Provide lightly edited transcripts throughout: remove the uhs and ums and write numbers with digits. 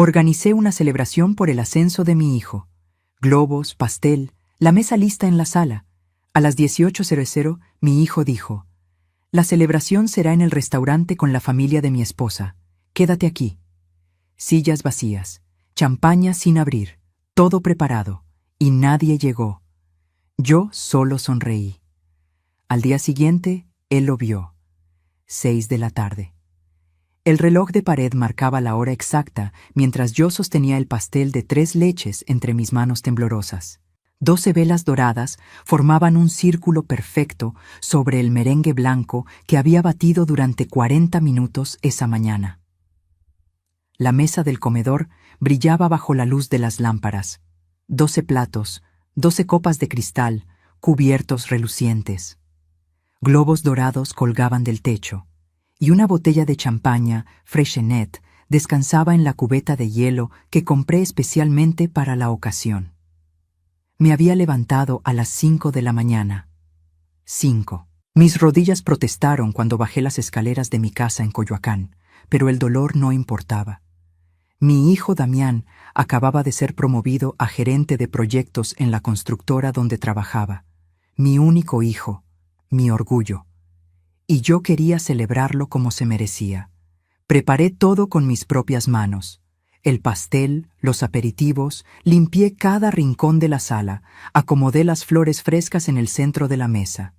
Organicé una celebración por el ascenso de mi hijo. Globos, pastel, la mesa lista en la sala. A las 18:00, mi hijo dijo: «La celebración será en el restaurante con la familia de mi esposa. Quédate aquí». Sillas vacías, champaña sin abrir, todo preparado, y nadie llegó. Yo solo sonreí. Al día siguiente, él lo vio. 6 de la tarde. El reloj de pared marcaba la hora exacta mientras yo sostenía el pastel de 3 leches entre mis manos temblorosas. 12 velas doradas formaban un círculo perfecto sobre el merengue blanco que había batido durante 40 minutos esa mañana. La mesa del comedor brillaba bajo la luz de las lámparas. 12 platos, 12 copas de cristal, cubiertos relucientes. Globos dorados colgaban del techo, y una botella de champaña Freixenet descansaba en la cubeta de hielo que compré especialmente para la ocasión. Me había levantado a las 5 de la mañana. 5. Mis rodillas protestaron cuando bajé las escaleras de mi casa en Coyoacán, pero el dolor no importaba. Mi hijo Damián acababa de ser promovido a gerente de proyectos en la constructora donde trabajaba. Mi único hijo, mi orgullo. Y yo quería celebrarlo como se merecía. Preparé todo con mis propias manos. El pastel, los aperitivos, limpié cada rincón de la sala, acomodé las flores frescas en el centro de la mesa.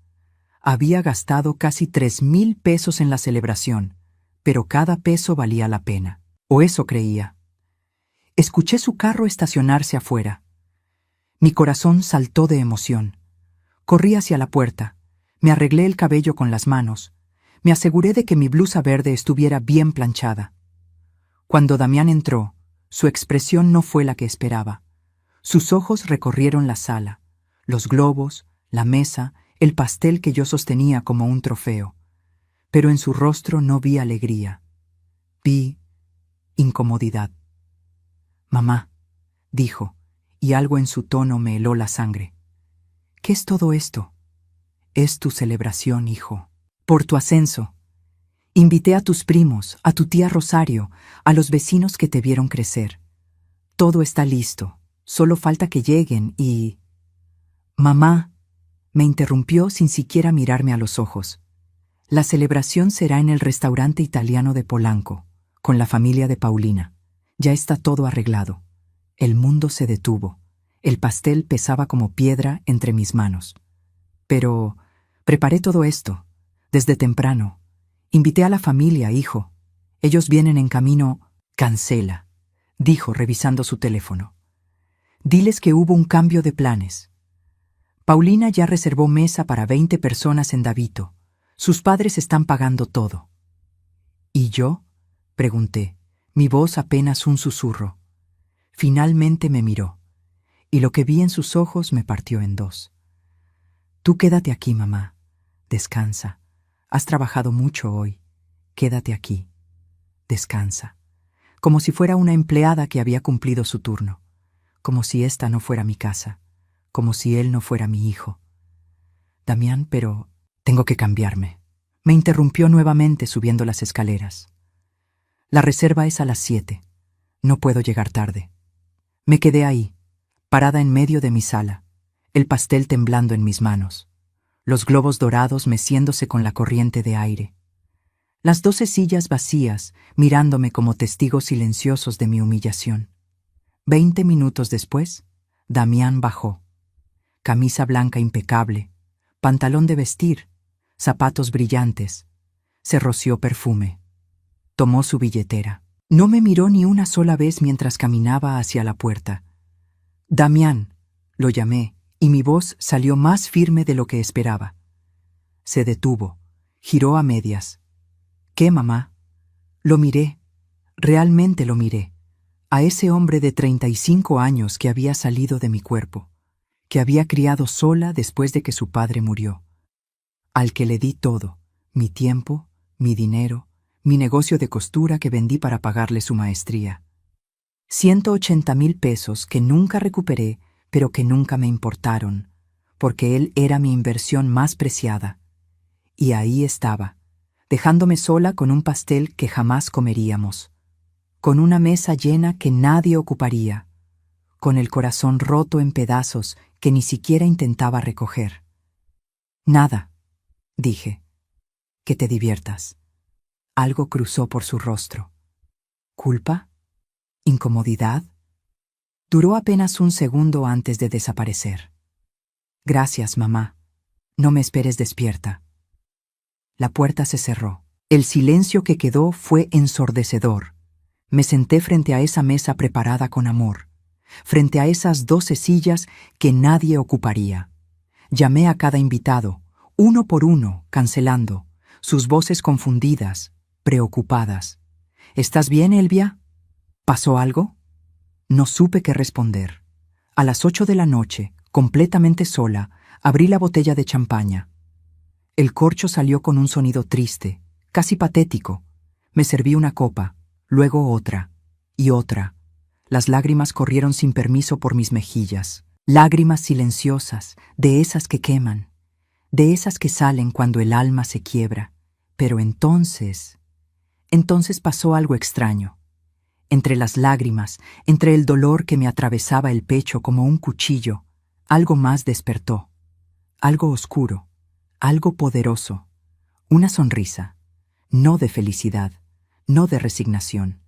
Había gastado casi 3,000 pesos en la celebración, pero cada peso valía la pena. O eso creía. Escuché su carro estacionarse afuera. Mi corazón saltó de emoción. Corrí hacia la puerta. Me arreglé el cabello con las manos. Me aseguré de que mi blusa verde estuviera bien planchada. Cuando Damián entró, su expresión no fue la que esperaba. Sus ojos recorrieron la sala, los globos, la mesa, el pastel que yo sostenía como un trofeo. Pero en su rostro no vi alegría. Vi incomodidad. «Mamá», dijo, y algo en su tono me heló la sangre. «¿Qué es todo esto?» «Es tu celebración, hijo. Por tu ascenso. Invité a tus primos, a tu tía Rosario, a los vecinos que te vieron crecer. Todo está listo, solo falta que lleguen y...» «Mamá», me interrumpió sin siquiera mirarme a los ojos. «La celebración será en el restaurante italiano de Polanco, con la familia de Paulina. Ya está todo arreglado». El mundo se detuvo. El pastel pesaba como piedra entre mis manos. «Pero preparé todo esto, desde temprano. Invité a la familia, hijo. Ellos vienen en camino». «Cancela», dijo revisando su teléfono. «Diles que hubo un cambio de planes. Paulina ya reservó mesa para 20 personas en Davito. Sus padres están pagando todo». «¿Y yo?», pregunté, mi voz apenas un susurro. Finalmente me miró, y lo que vi en sus ojos me partió en dos. «Tú quédate aquí, mamá. Descansa. Has trabajado mucho hoy. Quédate aquí. Descansa». Como si fuera una empleada que había cumplido su turno. Como si esta no fuera mi casa. Como si él no fuera mi hijo. «Damián, pero tengo que cambiarme». Me interrumpió nuevamente subiendo las escaleras. «La reserva es a las 7. No puedo llegar tarde». Me quedé ahí, parada en medio de mi sala, el pastel temblando en mis manos, los globos dorados meciéndose con la corriente de aire. Las 12 sillas vacías, mirándome como testigos silenciosos de mi humillación. 20 minutos después, Damián bajó. Camisa blanca impecable, pantalón de vestir, zapatos brillantes. Se roció perfume. Tomó su billetera. No me miró ni una sola vez mientras caminaba hacia la puerta. «Damián», lo llamé, y mi voz salió más firme de lo que esperaba. Se detuvo, giró a medias. «¿Qué, mamá?» Lo miré, realmente lo miré, a ese hombre de 35 años que había salido de mi cuerpo, que había criado sola después de que su padre murió, al que le di todo, mi tiempo, mi dinero, mi negocio de costura que vendí para pagarle su maestría. 180,000 pesos que nunca recuperé, pero que nunca me importaron, porque él era mi inversión más preciada. Y ahí estaba, dejándome sola con un pastel que jamás comeríamos. con una mesa llena que nadie ocuparía, con el corazón roto en pedazos que ni siquiera intentaba recoger. Nada, dije, que te diviertas. Algo cruzó por su rostro. ¿Culpa? ¿Incomodidad? Duró apenas un segundo antes de desaparecer. Gracias, mamá. No me esperes despierta. La puerta se cerró. El silencio que quedó fue ensordecedor. Me senté frente a esa mesa preparada con amor, frente a esas 12 sillas que nadie ocuparía. Llamé a cada invitado, uno por uno, cancelando, sus voces confundidas, preocupadas. ¿Estás bien, Elvia? ¿Pasó algo? No supe qué responder. A las 8 de la noche, completamente sola, abrí la botella de champaña. El corcho salió con un sonido triste, casi patético. Me serví una copa, luego otra, y otra. Las lágrimas corrieron sin permiso por mis mejillas. Lágrimas silenciosas, de esas que queman, de esas que salen cuando el alma se quiebra. Pero entonces pasó algo extraño. Entre las lágrimas, entre el dolor que me atravesaba el pecho como un cuchillo, algo más despertó. Algo oscuro, algo poderoso. Una sonrisa, no de felicidad, no de resignación.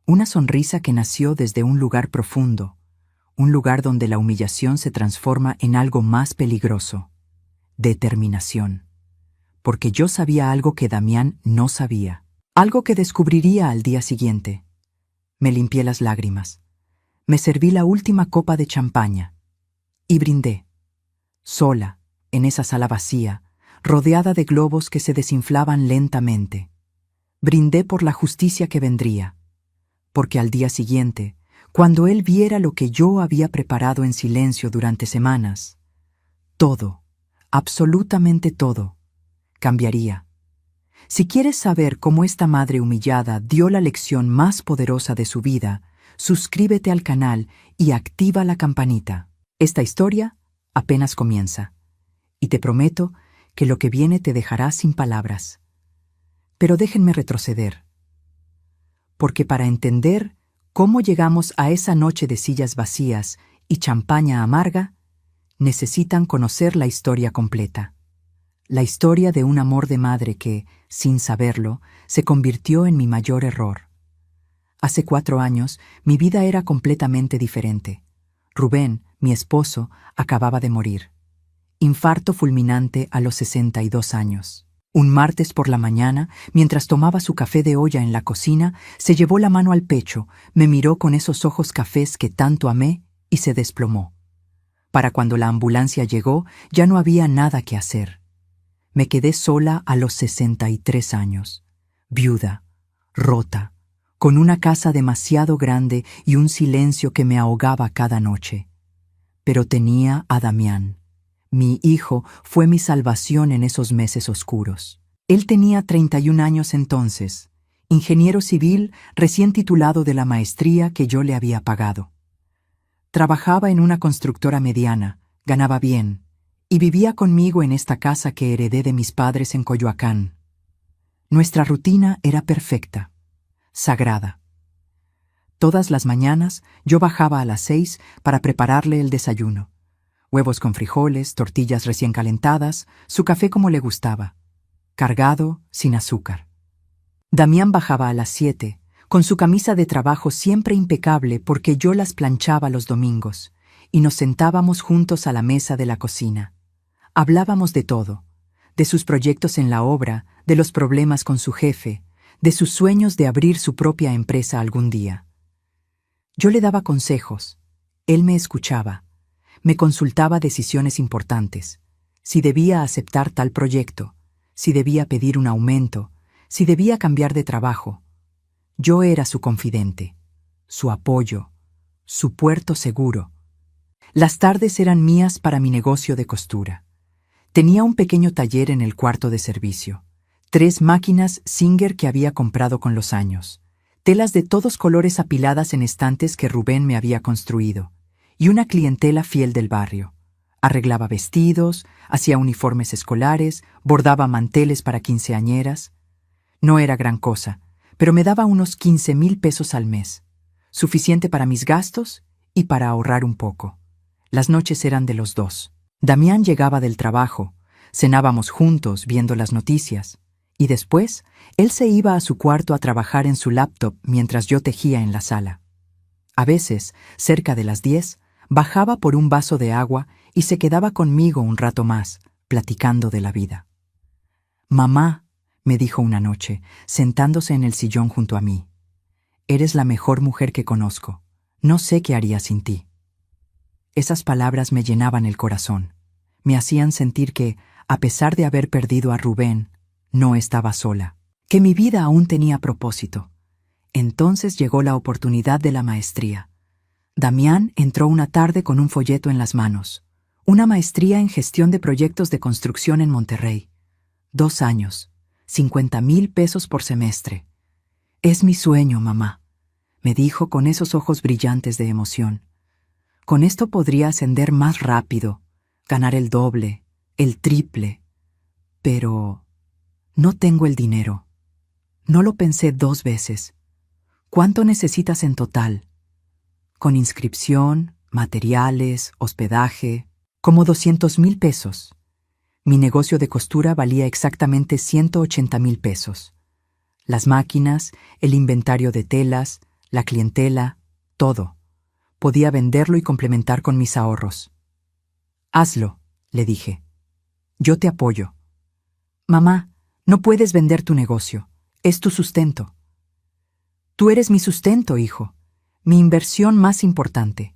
Una sonrisa que nació desde un lugar profundo, un lugar donde la humillación se transforma en algo más peligroso. Determinación. Porque yo sabía algo que Damián no sabía. Algo que descubriría al día siguiente. Me limpié las lágrimas. Me serví la última copa de champaña. Y brindé. Sola, en esa sala vacía, rodeada de globos que se desinflaban lentamente. Brindé por la justicia que vendría. Porque al día siguiente, cuando él viera lo que yo había preparado en silencio durante semanas, todo, absolutamente todo, cambiaría. Si quieres saber cómo esta madre humillada dio la lección más poderosa de su vida, suscríbete al canal y activa la campanita. Esta historia apenas comienza, y te prometo que lo que viene te dejará sin palabras. Pero déjenme retroceder, porque para entender cómo llegamos a esa noche de sillas vacías y champaña amarga, necesitan conocer la historia completa. La historia de un amor de madre que, sin saberlo, se convirtió en mi mayor error. Hace 4 años, mi vida era completamente diferente. Rubén, mi esposo, acababa de morir. Infarto fulminante a los 62 años. Un martes por la mañana, mientras tomaba su café de olla en la cocina, se llevó la mano al pecho, me miró con esos ojos cafés que tanto amé y se desplomó. Para cuando la ambulancia llegó, ya no había nada que hacer. Me quedé sola a los 63 años, viuda, rota, con una casa demasiado grande y un silencio que me ahogaba cada noche. Pero tenía a Damián. Mi hijo fue mi salvación en esos meses oscuros. Él tenía 31 años entonces, ingeniero civil recién titulado de la maestría que yo le había pagado. Trabajaba en una constructora mediana, ganaba bien, y vivía conmigo en esta casa que heredé de mis padres en Coyoacán. Nuestra rutina era perfecta, sagrada. Todas las mañanas yo bajaba a las 6 para prepararle el desayuno. Huevos con frijoles, tortillas recién calentadas, su café como le gustaba, cargado, sin azúcar. Damián bajaba a las 7, con su camisa de trabajo siempre impecable porque yo las planchaba los domingos, y nos sentábamos juntos a la mesa de la cocina. Hablábamos de todo, de sus proyectos en la obra, de los problemas con su jefe, de sus sueños de abrir su propia empresa algún día. Yo le daba consejos, él me escuchaba, me consultaba decisiones importantes, si debía aceptar tal proyecto, si debía pedir un aumento, si debía cambiar de trabajo. Yo era su confidente, su apoyo, su puerto seguro. Las tardes eran mías para mi negocio de costura. Tenía un pequeño taller en el cuarto de servicio, 3 máquinas Singer que había comprado con los años, telas de todos colores apiladas en estantes que Rubén me había construido, y una clientela fiel del barrio. Arreglaba vestidos, hacía uniformes escolares, bordaba manteles para quinceañeras. No era gran cosa, pero me daba unos 15,000 pesos al mes, suficiente para mis gastos y para ahorrar un poco. Las noches eran de los dos. Damián llegaba del trabajo, cenábamos juntos viendo las noticias, y después él se iba a su cuarto a trabajar en su laptop mientras yo tejía en la sala. A veces, cerca de las 10, bajaba por un vaso de agua y se quedaba conmigo un rato más, platicando de la vida. «Mamá», me dijo una noche, sentándose en el sillón junto a mí, «eres la mejor mujer que conozco. No sé qué haría sin ti». Esas palabras me llenaban el corazón. Me hacían sentir que, a pesar de haber perdido a Rubén, no estaba sola, que mi vida aún tenía propósito. Entonces llegó la oportunidad de la maestría. Damián entró una tarde con un folleto en las manos. Una maestría en gestión de proyectos de construcción en Monterrey. 2 años, 50,000 pesos por semestre. «Es mi sueño, mamá», me dijo con esos ojos brillantes de emoción. «Con esto podría ascender más rápido, ganar el doble, el triple. Pero no tengo el dinero». No lo pensé 2 veces. «¿Cuánto necesitas en total?» «Con inscripción, materiales, hospedaje, como 200,000 pesos. Mi negocio de costura valía exactamente 180,000 pesos. Las máquinas, el inventario de telas, la clientela, todo. Podía venderlo y complementar con mis ahorros». «Hazlo», le dije. «Yo te apoyo». «Mamá, no puedes vender tu negocio. Es tu sustento». «Tú eres mi sustento, hijo. Mi inversión más importante.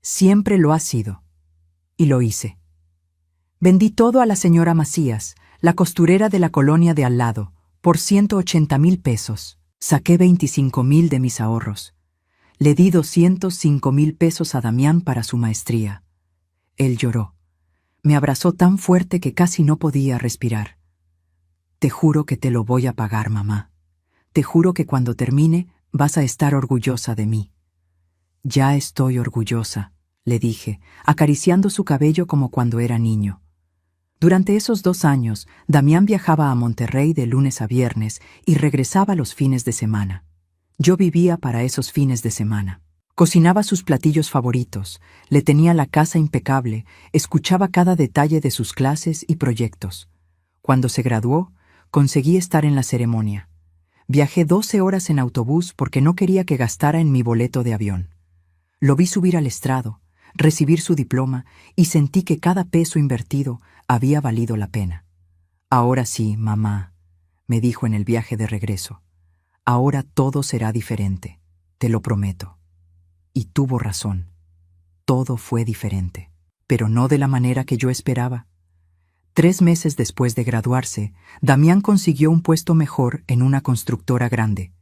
Siempre lo has sido». Y lo hice. Vendí todo a la señora Macías, la costurera de la colonia de al lado, por 180,000 pesos. Saqué 25,000 de mis ahorros. Le di 205,000 pesos a Damián para su maestría. Él lloró. Me abrazó tan fuerte que casi no podía respirar. «Te juro que te lo voy a pagar, mamá. Te juro que cuando termine vas a estar orgullosa de mí». «Ya estoy orgullosa», le dije, acariciando su cabello como cuando era niño. Durante esos 2 años, Damián viajaba a Monterrey de lunes a viernes y regresaba los fines de semana. Yo vivía para esos fines de semana. Cocinaba sus platillos favoritos, le tenía la casa impecable, escuchaba cada detalle de sus clases y proyectos. Cuando se graduó, conseguí estar en la ceremonia. Viajé 12 horas en autobús porque no quería que gastara en mi boleto de avión. Lo vi subir al estrado, recibir su diploma y sentí que cada peso invertido había valido la pena. «Ahora sí, mamá», me dijo en el viaje de regreso. «Ahora todo será diferente, te lo prometo». Y tuvo razón. Todo fue diferente, pero no de la manera que yo esperaba. 3 meses después de graduarse, Damián consiguió un puesto mejor en una constructora grande.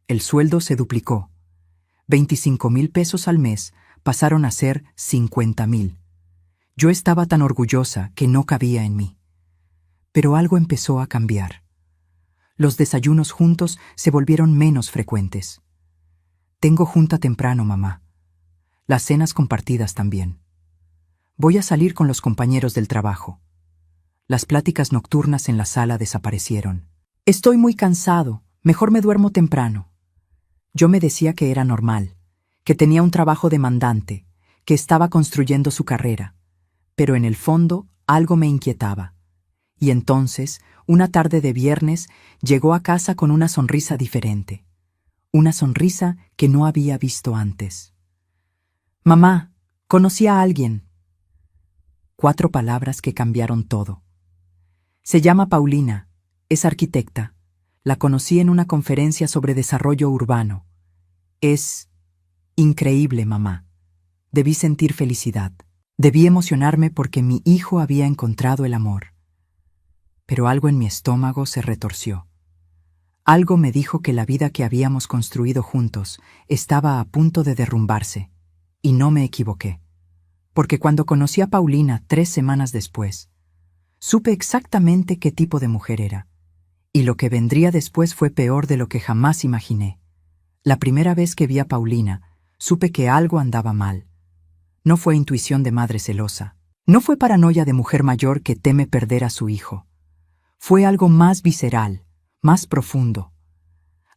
El sueldo se duplicó. 25,000 pesos al mes pasaron a ser 50,000. Yo estaba tan orgullosa que no cabía en mí. Pero algo empezó a cambiar. Los desayunos juntos se volvieron menos frecuentes. «Tengo junta temprano, mamá. Las cenas compartidas también. Voy a salir con los compañeros del trabajo». Las pláticas nocturnas en la sala desaparecieron. «Estoy muy cansado, mejor me duermo temprano». Yo me decía que era normal, que tenía un trabajo demandante, que estaba construyendo su carrera, pero en el fondo algo me inquietaba. Y entonces, una tarde de viernes, llegó a casa con una sonrisa diferente. Una sonrisa que no había visto antes. «Mamá, conocí a alguien». 4 palabras que cambiaron todo. «Se llama Paulina, es arquitecta. La conocí en una conferencia sobre desarrollo urbano. Es increíble, mamá. Debí sentir felicidad. Debí emocionarme porque mi hijo había encontrado el amor». Pero algo en mi estómago se retorció. Algo me dijo que la vida que habíamos construido juntos estaba a punto de derrumbarse, y no me equivoqué. Porque cuando conocí a Paulina 3 semanas después, supe exactamente qué tipo de mujer era, y lo que vendría después fue peor de lo que jamás imaginé. La primera vez que vi a Paulina, supe que algo andaba mal. No fue intuición de madre celosa, no fue paranoia de mujer mayor que teme perder a su hijo. Fue algo más visceral, más profundo.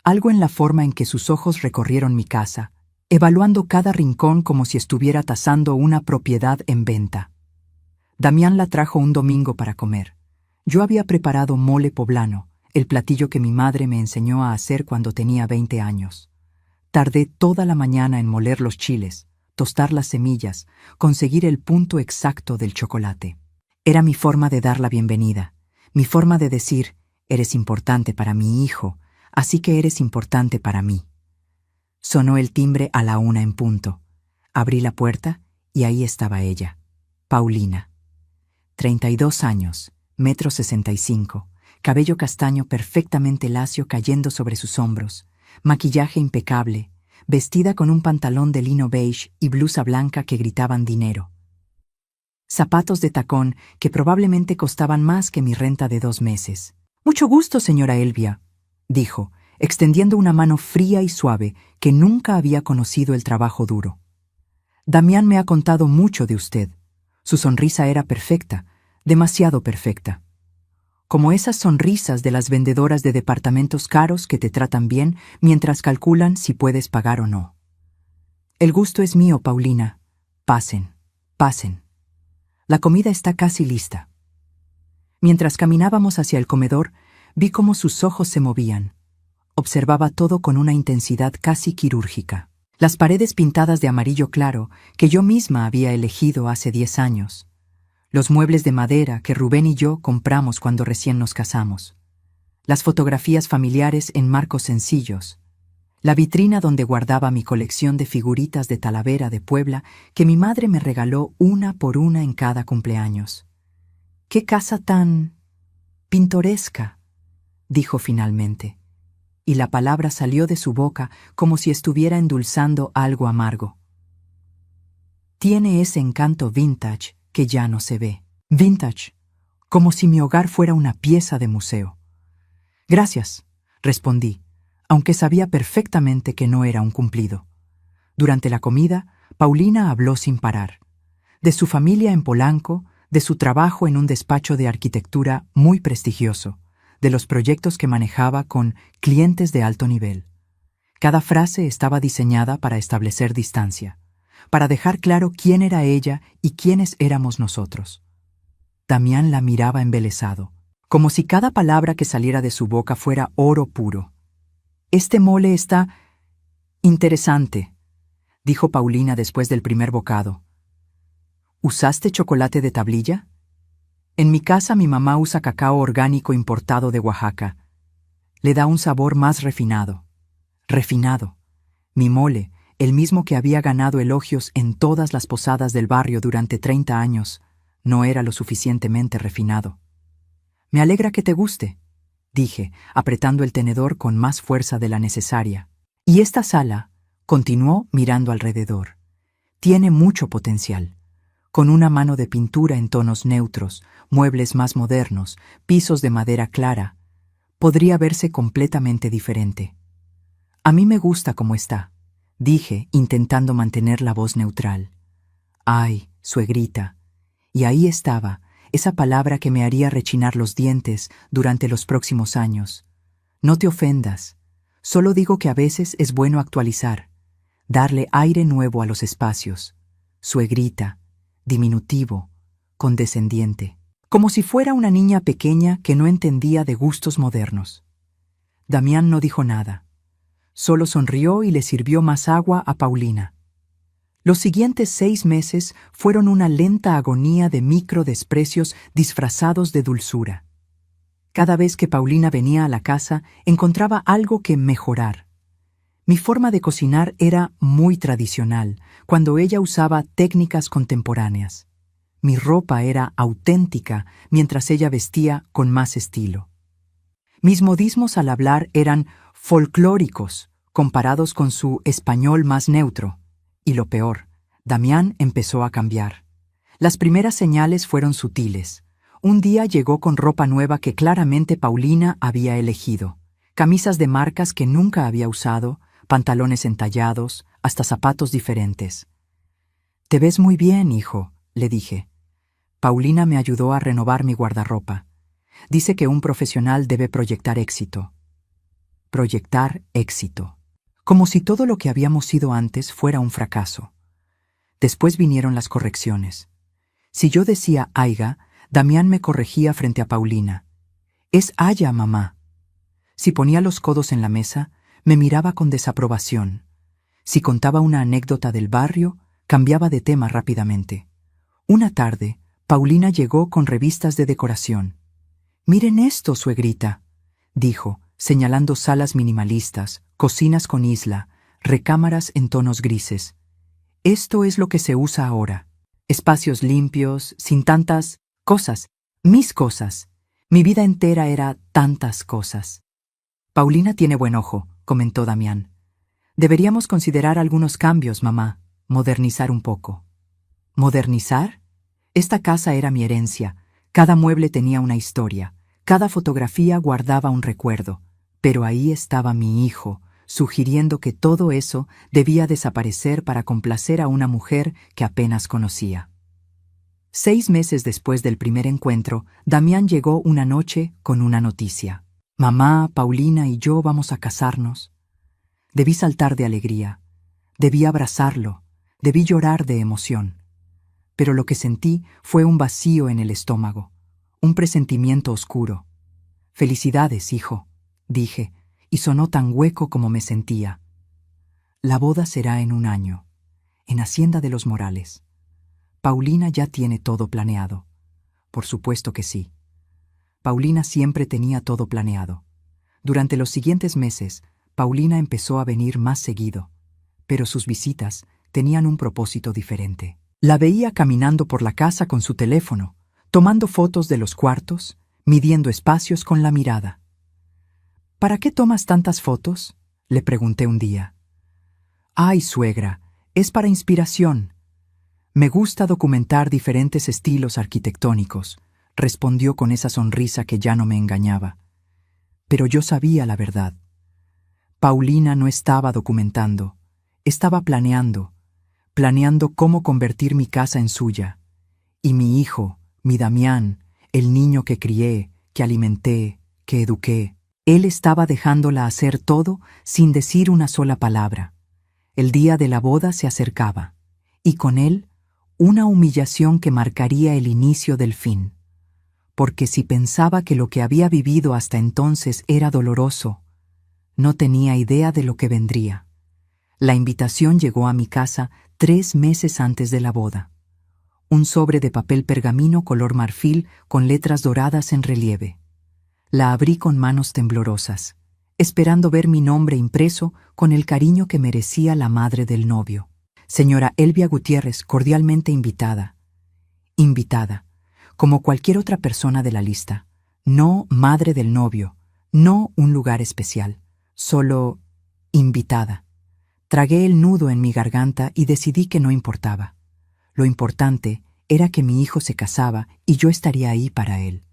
Algo en la forma en que sus ojos recorrieron mi casa, evaluando cada rincón como si estuviera tasando una propiedad en venta. Damián la trajo un domingo para comer. Yo había preparado mole poblano, el platillo que mi madre me enseñó a hacer cuando tenía 20 años. Tardé toda la mañana en moler los chiles, tostar las semillas, conseguir el punto exacto del chocolate. Era mi forma de dar la bienvenida, mi forma de decir, eres importante para mi hijo, así que eres importante para mí. Sonó el timbre a la 1 en punto. Abrí la puerta y ahí estaba ella, Paulina. 32 años, 1,65 m, cabello castaño perfectamente lacio cayendo sobre sus hombros, maquillaje impecable, vestida con un pantalón de lino beige y blusa blanca que gritaban dinero. Zapatos de tacón que probablemente costaban más que mi renta de 2 meses. «Mucho gusto, señora Elvia», dijo, extendiendo una mano fría y suave que nunca había conocido el trabajo duro. «Damián me ha contado mucho de usted. Su sonrisa era perfecta, demasiado perfecta. Como esas sonrisas de las vendedoras de departamentos caros que te tratan bien mientras calculan si puedes pagar o no. El gusto es mío, Paulina. Pasen, pasen. La comida está casi lista». Mientras caminábamos hacia el comedor, vi cómo sus ojos se movían. Observaba todo con una intensidad casi quirúrgica. Las paredes pintadas de amarillo claro que yo misma había elegido hace 10 años. Los muebles de madera que Rubén y yo compramos cuando recién nos casamos. Las fotografías familiares en marcos sencillos. La vitrina donde guardaba mi colección de figuritas de Talavera de Puebla que mi madre me regaló una por una en cada cumpleaños. «¡Qué casa tan pintoresca!», dijo finalmente, y la palabra salió de su boca como si estuviera endulzando algo amargo. «Tiene ese encanto vintage que ya no se ve. Vintage, como si mi hogar fuera una pieza de museo». «Gracias», respondí, aunque sabía perfectamente que no era un cumplido. Durante la comida, Paulina habló sin parar. De su familia en Polanco, de su trabajo en un despacho de arquitectura muy prestigioso, de los proyectos que manejaba con clientes de alto nivel. Cada frase estaba diseñada para establecer distancia, para dejar claro quién era ella y quiénes éramos nosotros. Damián la miraba embelesado, como si cada palabra que saliera de su boca fuera oro puro. «Este mole está interesante», dijo Paulina después del primer bocado. «¿Usaste chocolate de tablilla? En mi casa mi mamá usa cacao orgánico importado de Oaxaca. Le da un sabor más refinado. Refinado. Mi mole, el mismo que había ganado elogios en todas las posadas del barrio durante 30 años, no era lo suficientemente refinado. Me alegra que te guste», dije, apretando el tenedor con más fuerza de la necesaria. «Y esta sala», continuó mirando alrededor, «tiene mucho potencial. Con una mano de pintura en tonos neutros, muebles más modernos, pisos de madera clara, podría verse completamente diferente. A mí me gusta como está», dije, intentando mantener la voz neutral. «Ay, suegrita». Y ahí estaba, esa palabra que me haría rechinar los dientes durante los próximos años. «No te ofendas. Solo digo que a veces es bueno actualizar, darle aire nuevo a los espacios. Suegrita, diminutivo, condescendiente, como si fuera una niña pequeña que no entendía de gustos modernos». Damián no dijo nada. Solo sonrió y le sirvió más agua a Paulina. Los siguientes 6 meses fueron una lenta agonía de microdesprecios disfrazados de dulzura. Cada vez que Paulina venía a la casa, encontraba algo que mejorar. Mi forma de cocinar era muy tradicional, cuando ella usaba técnicas contemporáneas. Mi ropa era auténtica, mientras ella vestía con más estilo. Mis modismos al hablar eran folclóricos, comparados con su español más neutro. Y lo peor, Damián empezó a cambiar. Las primeras señales fueron sutiles. Un día llegó con ropa nueva que claramente Paulina había elegido. Camisas de marcas que nunca había usado, pantalones entallados, hasta zapatos diferentes. «Te ves muy bien, hijo», le dije. Paulina me ayudó a renovar mi guardarropa. Dice que un profesional debe proyectar éxito. proyectar éxito. Como si todo lo que habíamos sido antes fuera un fracaso. Después vinieron las correcciones. Si yo decía Aiga, Damián me corregía frente a Paulina. Es Aya, mamá. Si ponía los codos en la mesa, me miraba con desaprobación. Si contaba una anécdota del barrio, cambiaba de tema rápidamente. Una tarde, Paulina llegó con revistas de decoración. «Miren esto, suegrita», dijo, señalando salas minimalistas, cocinas con isla, recámaras en tonos grises. «Esto es lo que se usa ahora. Espacios limpios, sin tantas cosas. Mis cosas. Mi vida entera era tantas cosas». «Paulina tiene buen ojo», comentó Damián. «Deberíamos considerar algunos cambios, mamá. Modernizar un poco». ¿Modernizar? Esta casa era mi herencia. Cada mueble tenía una historia. Cada fotografía guardaba un recuerdo. Pero ahí estaba mi hijo, sugiriendo que todo eso debía desaparecer para complacer a una mujer que apenas conocía. 6 meses después del primer encuentro, Damián llegó una noche con una noticia. «Mamá, Paulina y yo vamos a casarnos». Debí saltar de alegría. Debí abrazarlo. Debí llorar de emoción. Pero lo que sentí fue un vacío en el estómago, un presentimiento oscuro. «Felicidades, hijo», dije, y sonó tan hueco como me sentía. «La boda será en 1 año, en Hacienda de los Morales. Paulina ya tiene todo planeado». Por supuesto que sí. Paulina siempre tenía todo planeado. Durante los siguientes meses, Paulina empezó a venir más seguido, pero sus visitas tenían un propósito diferente. La veía caminando por la casa con su teléfono, tomando fotos de los cuartos, midiendo espacios con la mirada. «¿Para qué tomas tantas fotos?», le pregunté un día. «Ay, suegra, es para inspiración. Me gusta documentar diferentes estilos arquitectónicos», respondió con esa sonrisa que ya no me engañaba. Pero yo sabía la verdad. Paulina no estaba documentando, estaba planeando cómo convertir mi casa en suya. Y mi hijo, mi Damián, el niño que crié, que alimenté, que eduqué, él estaba dejándola hacer todo sin decir una sola palabra. El día de la boda se acercaba, y con él, una humillación que marcaría el inicio del fin. Porque si pensaba que lo que había vivido hasta entonces era doloroso, no tenía idea de lo que vendría. La invitación llegó a mi casa 3 meses antes de la boda. Un sobre de papel pergamino color marfil con letras doradas en relieve. La abrí con manos temblorosas, esperando ver mi nombre impreso con el cariño que merecía la madre del novio. «Señora Elvia Gutiérrez, cordialmente invitada». Invitada, como cualquier otra persona de la lista. No madre del novio, no un lugar especial, solo invitada. Tragué el nudo en mi garganta y decidí que no importaba. Lo importante era que mi hijo se casaba y yo estaría ahí para él.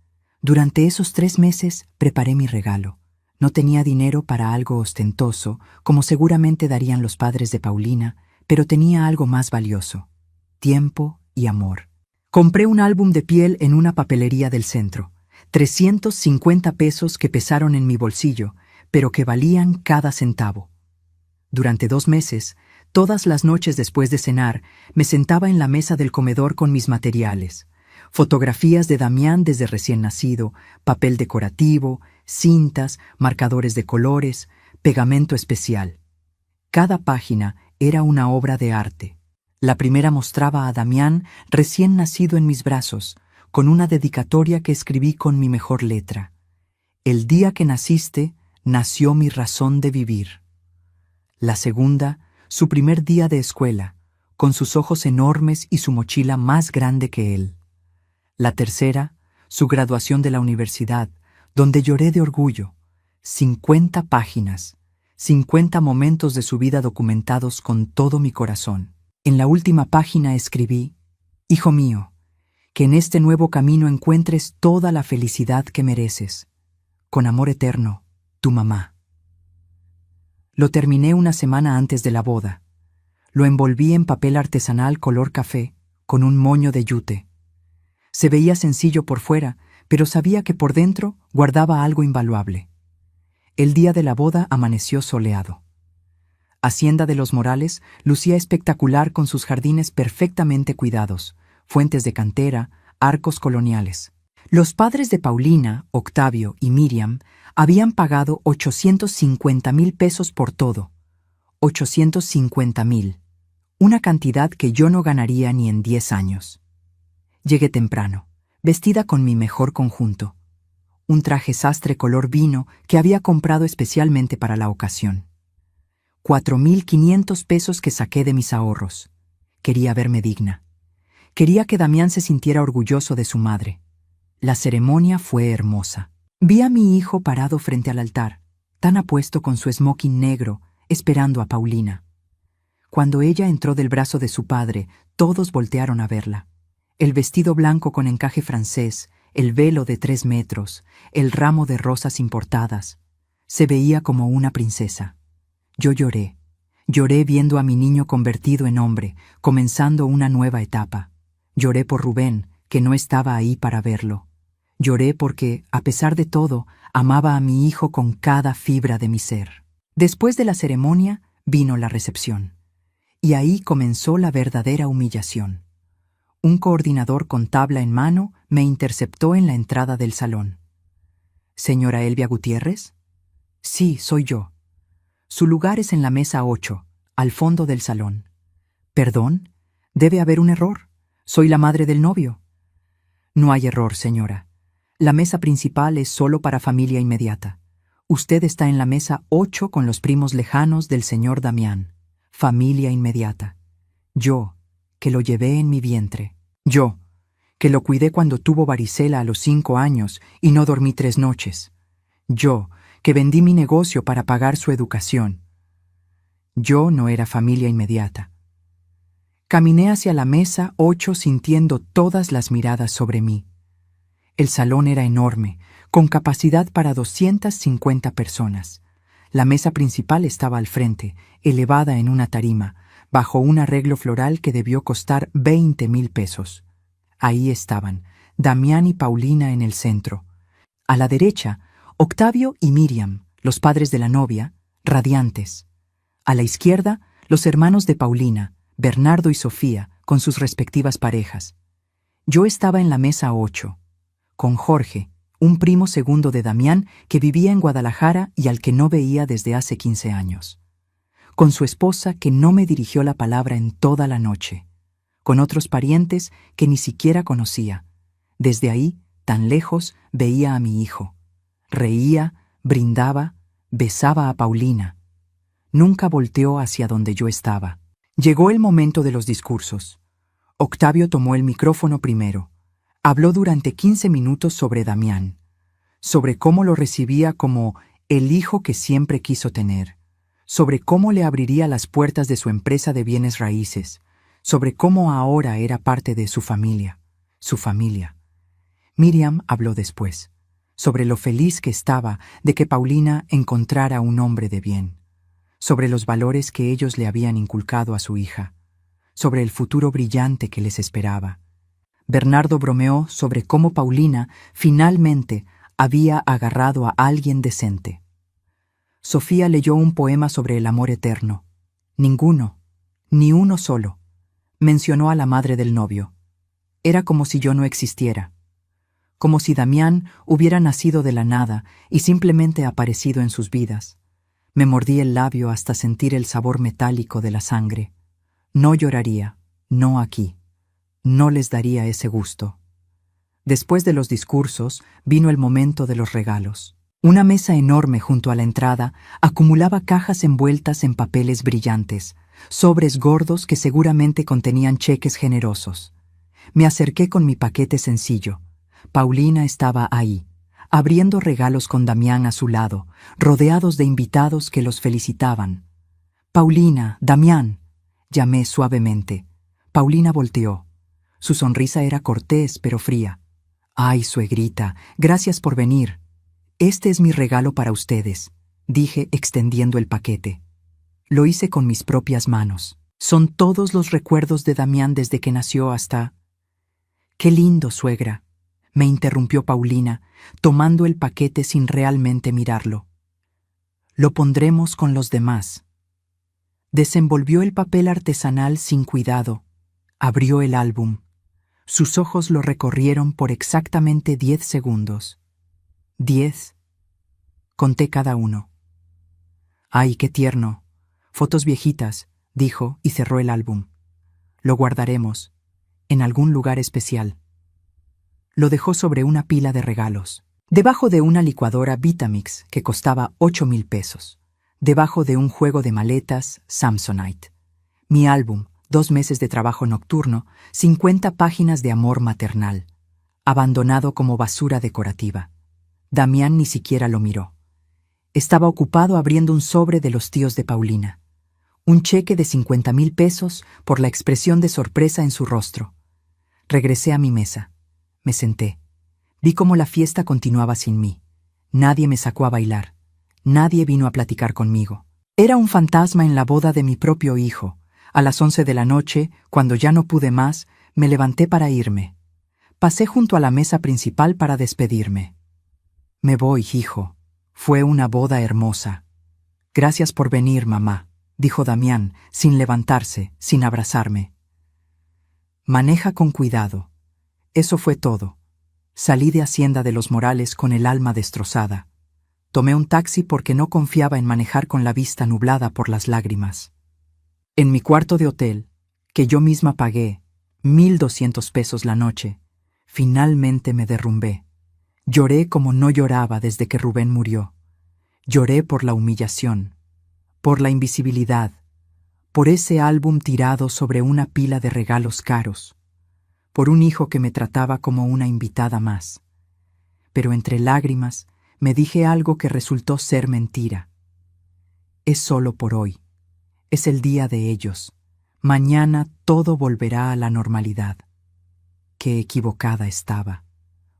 Durante esos 3 meses preparé mi regalo. No tenía dinero para algo ostentoso, como seguramente darían los padres de Paulina, pero tenía algo más valioso: tiempo y amor. Compré un álbum de piel en una papelería del centro. 350 pesos que pesaron en mi bolsillo, pero que valían cada centavo. Durante 2 meses, todas las noches después de cenar, me sentaba en la mesa del comedor con mis materiales. Fotografías de Damián desde recién nacido, papel decorativo, cintas, marcadores de colores, pegamento especial. Cada página era una obra de arte. La primera mostraba a Damián recién nacido en mis brazos, con una dedicatoria que escribí con mi mejor letra. «El día que naciste, nació mi razón de vivir». La segunda, su primer día de escuela, con sus ojos enormes y su mochila más grande que él. La tercera, su graduación de la universidad, donde lloré de orgullo. 50 páginas, 50 momentos de su vida documentados con todo mi corazón. En la última página escribí: «Hijo mío, que en este nuevo camino encuentres toda la felicidad que mereces. Con amor eterno, tu mamá». Lo terminé una semana antes de la boda. Lo envolví en papel artesanal color café, con un moño de yute. Se veía sencillo por fuera, pero sabía que por dentro guardaba algo invaluable. El día de la boda amaneció soleado. Hacienda de los Morales lucía espectacular con sus jardines perfectamente cuidados, fuentes de cantera, arcos coloniales. Los padres de Paulina, Octavio y Miriam habían pagado 850,000 pesos por todo. 850,000. Una cantidad que yo no ganaría ni en 10 años. Llegué temprano, vestida con mi mejor conjunto. Un traje sastre color vino que había comprado especialmente para la ocasión. 4,500 pesos que saqué de mis ahorros. Quería verme digna. Quería que Damián se sintiera orgulloso de su madre. La ceremonia fue hermosa. Vi a mi hijo parado frente al altar, tan apuesto con su smoking negro, esperando a Paulina. Cuando ella entró del brazo de su padre, todos voltearon a verla. El vestido blanco con encaje francés, el velo de 3 metros, el ramo de rosas importadas. Se veía como una princesa. Yo lloré. Lloré viendo a mi niño convertido en hombre, comenzando una nueva etapa. Lloré por Rubén, que no estaba ahí para verlo. Lloré porque, a pesar de todo, amaba a mi hijo con cada fibra de mi ser. Después de la ceremonia, vino la recepción. Y ahí comenzó la verdadera humillación. Un coordinador con tabla en mano me interceptó en la entrada del salón. ¿Señora Elvia Gutiérrez? Sí, soy yo. Su lugar es en la mesa 8, al fondo del salón. ¿Perdón? Debe haber un error. Soy la madre del novio. No hay error, señora. La mesa principal es solo para familia inmediata. Usted está en la mesa 8 con los primos lejanos del señor Damián. Familia inmediata. Yo, que lo llevé en mi vientre. Yo, que lo cuidé cuando tuvo varicela a los 5 años y no dormí 3 noches. Yo, que vendí mi negocio para pagar su educación. Yo no era familia inmediata. Caminé hacia la mesa 8 sintiendo todas las miradas sobre mí. El salón era enorme, con capacidad para 250 personas. La mesa principal estaba al frente, elevada en una tarima, bajo un arreglo floral que debió costar 20,000 pesos. Ahí estaban, Damián y Paulina en el centro. A la derecha, Octavio y Miriam, los padres de la novia, radiantes. A la izquierda, los hermanos de Paulina, Bernardo y Sofía, con sus respectivas parejas. Yo estaba en la mesa 8, con Jorge, un primo segundo de Damián que vivía en Guadalajara y al que no veía desde hace 15 años. Con su esposa que no me dirigió la palabra en toda la noche. Con otros parientes que ni siquiera conocía. Desde ahí, tan lejos, veía a mi hijo. Reía, brindaba, besaba a Paulina. Nunca volteó hacia donde yo estaba. Llegó el momento de los discursos. Octavio tomó el micrófono primero. Habló durante 15 minutos sobre Damián, sobre cómo lo recibía como el hijo que siempre quiso tener, sobre cómo le abriría las puertas de su empresa de bienes raíces, sobre cómo ahora era parte de su familia. Miriam habló después, sobre lo feliz que estaba de que Paulina encontrara un hombre de bien, sobre los valores que ellos le habían inculcado a su hija, sobre el futuro brillante que les esperaba. Bernardo bromeó sobre cómo Paulina finalmente había agarrado a alguien decente. Sofía leyó un poema sobre el amor eterno. Ninguno, ni uno solo, mencionó a la madre del novio. Era como si yo no existiera, como si Damián hubiera nacido de la nada y simplemente aparecido en sus vidas. Me mordí el labio hasta sentir el sabor metálico de la sangre. No lloraría, no aquí. No les daría ese gusto. Después de los discursos, vino el momento de los regalos. Una mesa enorme junto a la entrada acumulaba cajas envueltas en papeles brillantes, sobres gordos que seguramente contenían cheques generosos. Me acerqué con mi paquete sencillo. Paulina estaba ahí, abriendo regalos con Damián a su lado, rodeados de invitados que los felicitaban. «Paulina, Damián», llamé suavemente. Paulina volteó. Su sonrisa era cortés pero fría. «Ay, suegrita, gracias por venir. Este es mi regalo para ustedes», dije extendiendo el paquete. Lo hice con mis propias manos. Son todos los recuerdos de Damián desde que nació hasta... «Qué lindo, suegra», me interrumpió Paulina, tomando el paquete sin realmente mirarlo. Lo pondremos con los demás. Desenvolvió el papel artesanal sin cuidado. Abrió el álbum. Sus ojos lo recorrieron por exactamente 10 segundos. 10. Conté cada uno. ¡Ay, qué tierno! Fotos viejitas, dijo y cerró el álbum. Lo guardaremos, en algún lugar especial. Lo dejó sobre una pila de regalos. Debajo de una licuadora Vitamix que costaba 8,000 pesos. Debajo de un juego de maletas Samsonite. Mi álbum, 2 meses de trabajo nocturno, 50 páginas de amor maternal. Abandonado como basura decorativa. Damián ni siquiera lo miró. Estaba ocupado abriendo un sobre de los tíos de Paulina. Un cheque de 50,000 pesos por la expresión de sorpresa en su rostro. Regresé a mi mesa. Me senté. Vi cómo la fiesta continuaba sin mí. Nadie me sacó a bailar. Nadie vino a platicar conmigo. Era un fantasma en la boda de mi propio hijo. A las 11 de la noche, cuando ya no pude más, me levanté para irme. Pasé junto a la mesa principal para despedirme. Me voy, hijo. Fue una boda hermosa. Gracias por venir, mamá, dijo Damián, sin levantarse, sin abrazarme. Maneja con cuidado. Eso fue todo. Salí de Hacienda de los Morales con el alma destrozada. Tomé un taxi porque no confiaba en manejar con la vista nublada por las lágrimas. En mi cuarto de hotel, que yo misma pagué, 1,200 pesos la noche, finalmente me derrumbé. Lloré como no lloraba desde que Rubén murió. Lloré por la humillación, por la invisibilidad, por ese álbum tirado sobre una pila de regalos caros, por un hijo que me trataba como una invitada más. Pero entre lágrimas me dije algo que resultó ser mentira. Es solo por hoy. Es el día de ellos. Mañana todo volverá a la normalidad. Qué equivocada estaba,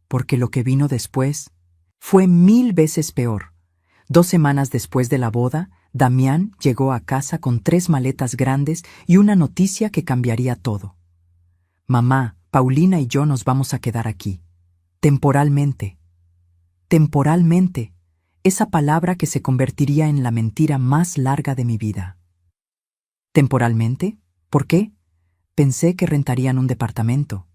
porque lo que vino después fue 1000 veces peor. 2 semanas después de la boda, Damián llegó a casa con 3 maletas grandes y una noticia que cambiaría todo. Mamá, Paulina y yo nos vamos a quedar aquí. Temporalmente. Temporalmente. Esa palabra que se convertiría en la mentira más larga de mi vida. ¿Temporalmente? ¿Por qué? Pensé que rentarían un departamento.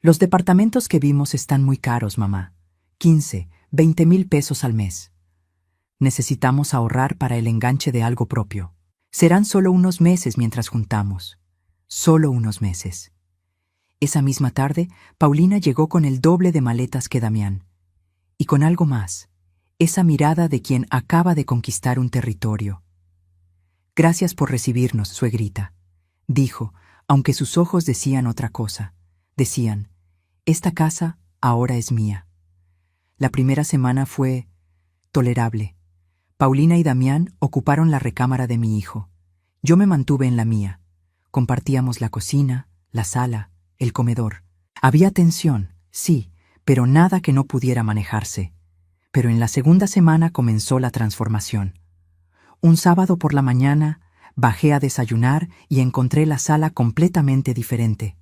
Los departamentos que vimos están muy caros, mamá. 15, 20,000 pesos al mes. Necesitamos ahorrar para el enganche de algo propio. Serán solo unos meses mientras juntamos. Solo unos meses. Esa misma tarde, Paulina llegó con el doble de maletas que Damián. Y con algo más. Esa mirada de quien acaba de conquistar un territorio. Gracias por recibirnos, suegrita, dijo, aunque sus ojos decían otra cosa. Decían, esta casa ahora es mía. La primera semana fue tolerable. Paulina y Damián ocuparon la recámara de mi hijo. Yo me mantuve en la mía. Compartíamos la cocina, la sala, el comedor. Había tensión, sí, pero nada que no pudiera manejarse. Pero en la segunda semana comenzó la transformación. Un sábado por la mañana bajé a desayunar y encontré la sala completamente diferente.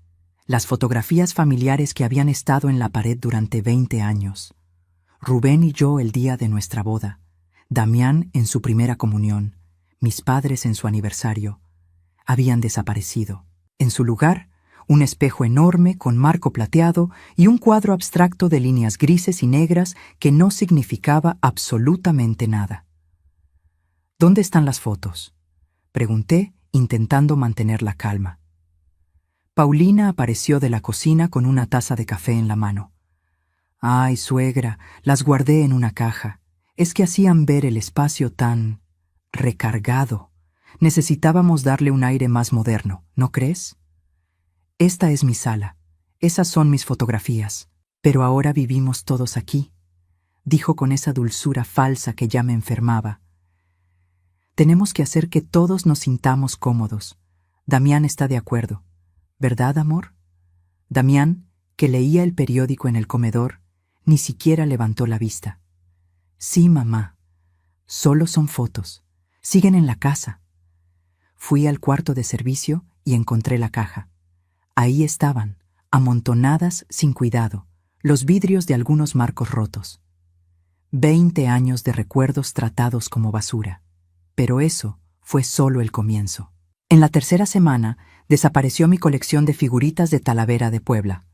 Las fotografías familiares que habían estado en la pared durante 20 años. Rubén y yo el día de nuestra boda. Damián en su primera comunión, mis padres en su aniversario, habían desaparecido. En su lugar, un espejo enorme con marco plateado y un cuadro abstracto de líneas grises y negras que no significaba absolutamente nada. ¿Dónde están las fotos?, pregunté, intentando mantener la calma. Paulina apareció de la cocina con una taza de café en la mano. Ay, suegra, las guardé en una caja. Es que hacían ver el espacio tan recargado. Necesitábamos darle un aire más moderno, ¿no crees? Esta es mi sala. Esas son mis fotografías. Pero ahora vivimos todos aquí, dijo con esa dulzura falsa que ya me enfermaba. Tenemos que hacer que todos nos sintamos cómodos. Damián está de acuerdo. ¿Verdad, amor? Damián, que leía el periódico en el comedor, ni siquiera levantó la vista. Sí, mamá. Solo son fotos. Siguen en la casa. Fui al cuarto de servicio y encontré la caja. Ahí estaban, amontonadas sin cuidado, los vidrios de algunos marcos rotos. 20 años de recuerdos tratados como basura. Pero eso fue solo el comienzo. En la tercera semana, desapareció mi colección de figuritas de Talavera de Puebla.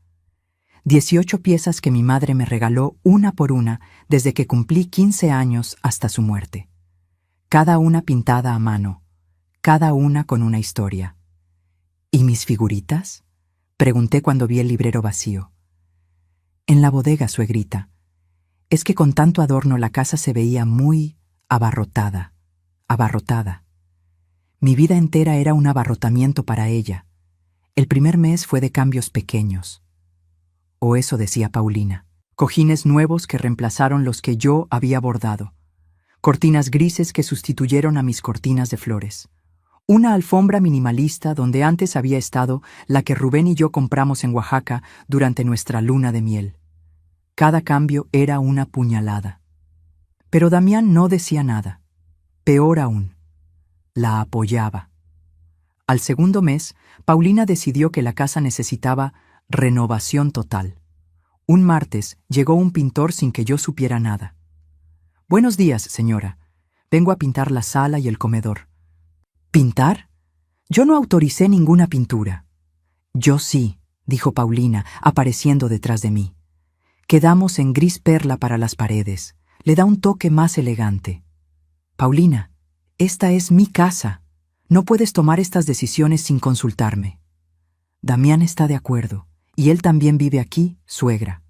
18 piezas que mi madre me regaló una por una desde que cumplí 15 años hasta su muerte. Cada una pintada a mano, cada una con una historia. ¿Y mis figuritas?, pregunté cuando vi el librero vacío. En la bodega, suegrita. Es que con tanto adorno la casa se veía muy abarrotada. Mi vida entera era un abarrotamiento para ella. El primer mes fue de cambios pequeños. O eso decía Paulina. Cojines nuevos que reemplazaron los que yo había bordado. Cortinas grises que sustituyeron a mis cortinas de flores. Una alfombra minimalista donde antes había estado la que Rubén y yo compramos en Oaxaca durante nuestra luna de miel. Cada cambio era una puñalada. Pero Damián no decía nada. Peor aún, la apoyaba. Al segundo mes, Paulina decidió que la casa necesitaba renovación total. Un martes llegó un pintor sin que yo supiera nada. «Buenos días, señora. Vengo a pintar la sala y el comedor». «¿Pintar? Yo no autoricé ninguna pintura». «Yo sí», dijo Paulina, apareciendo detrás de mí. «Quedamos en gris perla para las paredes. Le da un toque más elegante». «Paulina, esta es mi casa. No puedes tomar estas decisiones sin consultarme». «Damián está de acuerdo, y él también vive aquí, suegra».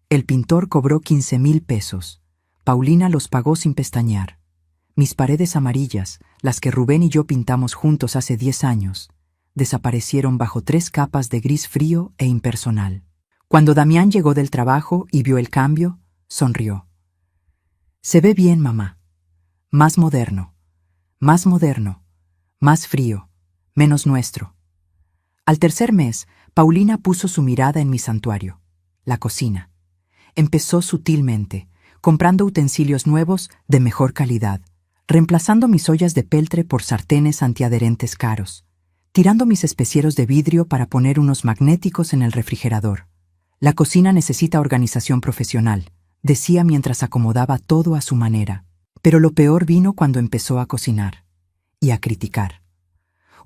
El pintor cobró 15,000 pesos. Paulina los pagó sin pestañear. Mis paredes amarillas, las que Rubén y yo pintamos juntos hace 10 años, desaparecieron bajo 3 capas de gris frío e impersonal. Cuando Damián llegó del trabajo y vio el cambio, sonrió. «Se ve bien, mamá. Más moderno, más frío, menos nuestro». Al tercer mes, Paulina puso su mirada en mi santuario, la cocina. Empezó sutilmente, comprando utensilios nuevos de mejor calidad, reemplazando mis ollas de peltre por sartenes antiadherentes caros, tirando mis especieros de vidrio para poner unos magnéticos en el refrigerador. «La cocina necesita organización profesional», decía mientras acomodaba todo a su manera. Pero lo peor vino cuando empezó a cocinar y a criticar.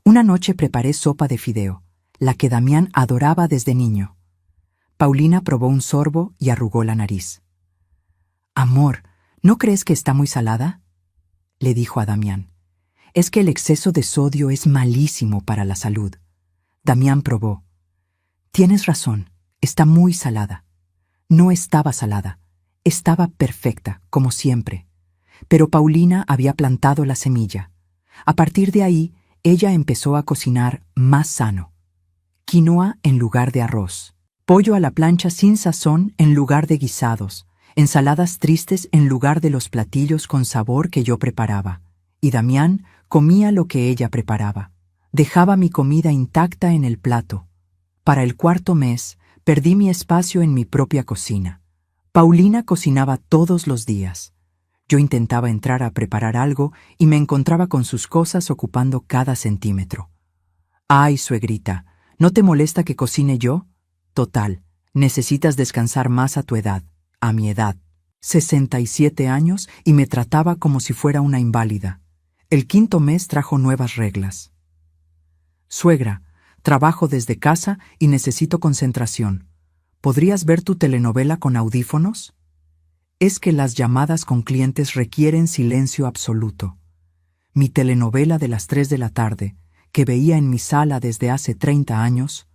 Una noche preparé sopa de fideo, la que Damián adoraba desde niño. Paulina probó un sorbo y arrugó la nariz. «Amor, ¿no crees que está muy salada?», le dijo a Damián. «Es que el exceso de sodio es malísimo para la salud». Damián probó. «Tienes razón, está muy salada». No estaba salada, estaba perfecta, como siempre. Pero Paulina había plantado la semilla. A partir de ahí, ella empezó a cocinar más sano. Quinoa en lugar de arroz, pollo a la plancha sin sazón en lugar de guisados, ensaladas tristes en lugar de los platillos con sabor que yo preparaba. Y Damián comía lo que ella preparaba. Dejaba mi comida intacta en el plato. Para el cuarto mes, perdí mi espacio en mi propia cocina. Paulina cocinaba todos los días. Yo intentaba entrar a preparar algo y me encontraba con sus cosas ocupando cada centímetro. «Ay, suegrita, ¿no te molesta que cocine yo? Total, necesitas descansar más a tu edad, a mi edad». 67 años y me trataba como si fuera una inválida. El quinto mes trajo nuevas reglas. «Suegra, trabajo desde casa y necesito concentración. ¿Podrías ver tu telenovela con audífonos? Es que las llamadas con clientes requieren silencio absoluto. Mi telenovela de las 3 de la tarde, que veía en mi sala desde hace 30 años,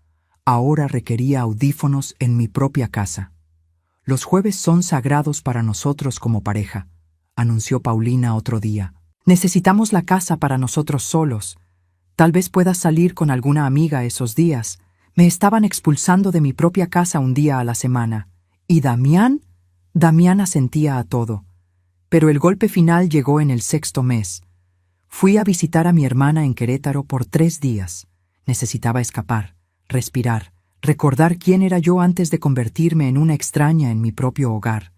ahora requería audífonos en mi propia casa. Los jueves son sagrados para nosotros como pareja», anunció Paulina otro día. «Necesitamos la casa para nosotros solos. Tal vez puedas salir con alguna amiga esos días. Me estaban expulsando de mi propia casa un día a la semana. ¿Y Damián?» Damián asentía a todo. Pero el golpe final llegó en el 6.º mes. Fui a visitar a mi hermana en Querétaro por 3 días. Necesitaba escapar, respirar, recordar quién era yo antes de convertirme en una extraña en mi propio hogar.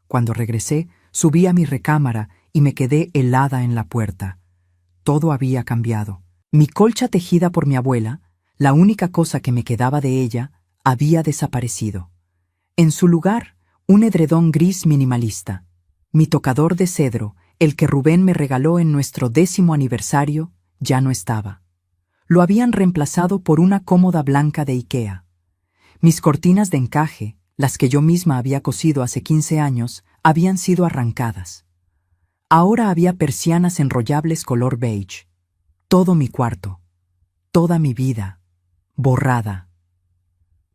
Cuando regresé, subí a mi recámara y me quedé helada en la puerta. Todo había cambiado. Mi colcha tejida por mi abuela, la única cosa que me quedaba de ella, había desaparecido. En su lugar, Un edredón gris minimalista. Mi tocador de cedro, el que Rubén me regaló en nuestro 10º aniversario, ya no estaba. Lo habían reemplazado por una cómoda blanca de IKEA. Mis cortinas de encaje, las que yo misma había cosido hace 15 años, habían sido arrancadas. Ahora había persianas enrollables color beige. Todo mi cuarto, toda mi vida, borrada.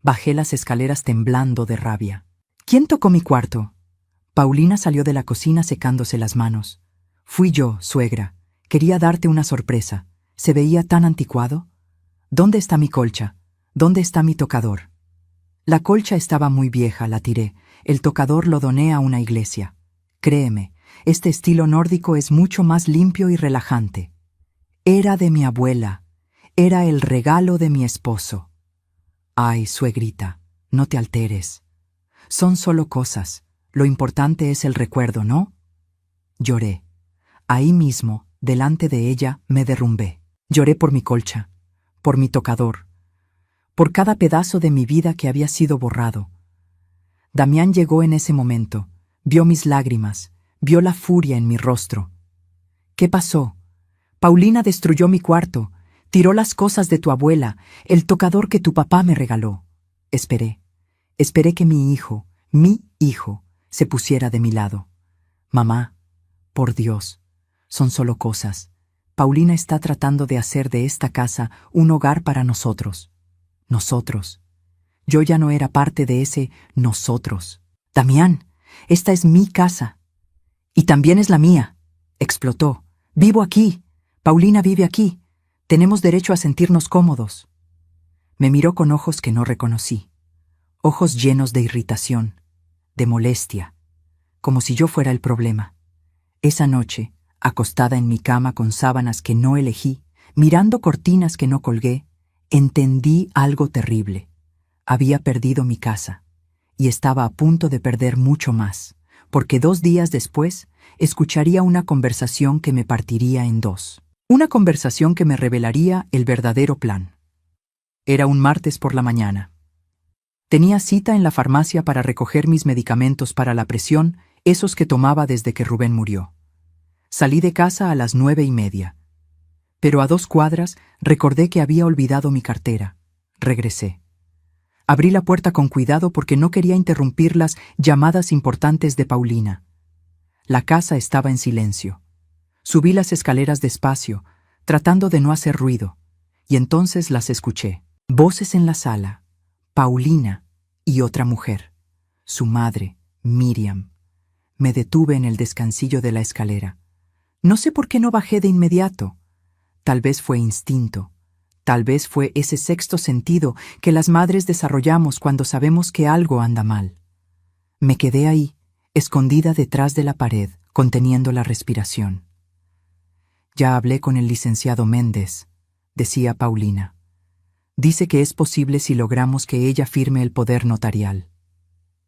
Bajé las escaleras temblando de rabia. ¿Quién tocó mi cuarto? Paulina salió de la cocina secándose las manos. Fui yo, suegra. Quería darte una sorpresa. ¿Se veía tan anticuado? ¿Dónde está mi colcha? ¿Dónde está mi tocador? La colcha estaba muy vieja, la tiré. El tocador lo doné a una iglesia. Créeme, este estilo nórdico es mucho más limpio y relajante. Era de mi abuela. Era el regalo de mi esposo. Ay, suegrita, no te alteres. Son solo cosas. Lo importante es el recuerdo, ¿no? Lloré. Ahí mismo, delante de ella, me derrumbé. Lloré por mi colcha, por mi tocador, por cada pedazo de mi vida que había sido borrado. Damián llegó en ese momento, vio mis lágrimas, vio la furia en mi rostro. ¿Qué pasó? Paulina destruyó mi cuarto, tiró las cosas de tu abuela, el tocador que tu papá me regaló. Esperé que mi hijo, se pusiera de mi lado. Mamá, por Dios, son solo cosas. Paulina está tratando de hacer de esta casa un hogar para nosotros. Nosotros. Yo ya no era parte de ese nosotros. Damián, esta es mi casa. Y también es la mía. Explotó. Vivo aquí. Paulina vive aquí. Tenemos derecho a sentirnos cómodos. Me miró con ojos que no reconocí. Ojos llenos de irritación, de molestia, como si yo fuera el problema. Esa noche, acostada en mi cama con sábanas que no elegí, mirando cortinas que no colgué, entendí algo terrible. Había perdido mi casa, y estaba a punto de perder mucho más, porque 2 días después escucharía una conversación que me partiría en dos. Una conversación que me revelaría el verdadero plan. Era un martes por la mañana. Tenía cita en la farmacia para recoger mis medicamentos para la presión, esos que tomaba desde que Rubén murió. Salí de casa a las 9:30. Pero a 2 cuadras recordé que había olvidado mi cartera. Regresé. Abrí la puerta con cuidado porque no quería interrumpir las llamadas importantes de Paulina. La casa estaba en silencio. Subí las escaleras despacio, tratando de no hacer ruido, y entonces las escuché. Voces en la sala. Paulina y otra mujer. Su madre, Miriam. Me detuve en el descansillo de la escalera. No sé por qué no bajé de inmediato. Tal vez fue instinto. Tal vez fue ese sexto sentido que las madres desarrollamos cuando sabemos que algo anda mal. Me quedé ahí, escondida detrás de la pared, conteniendo la respiración. Ya hablé con el licenciado Méndez, decía Paulina. Dice que es posible si logramos que ella firme el poder notarial.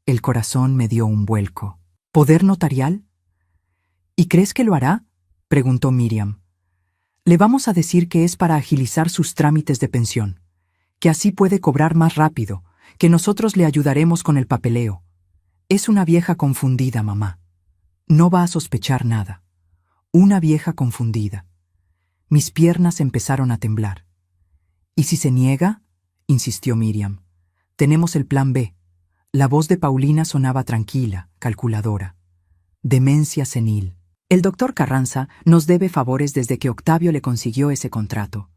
El corazón me dio un vuelco. ¿Poder notarial? ¿Y crees que lo hará?, preguntó Miriam. Le vamos a decir que es para agilizar sus trámites de pensión, que así puede cobrar más rápido, que nosotros le ayudaremos con el papeleo. Es una vieja confundida, mamá. No va a sospechar nada. Una vieja confundida. Mis piernas empezaron a temblar. ¿Y si se niega?, insistió Miriam. Tenemos el plan B. La voz de Paulina sonaba tranquila, calculadora. Demencia senil. El doctor Carranza nos debe favores desde que Octavio le consiguió ese contrato.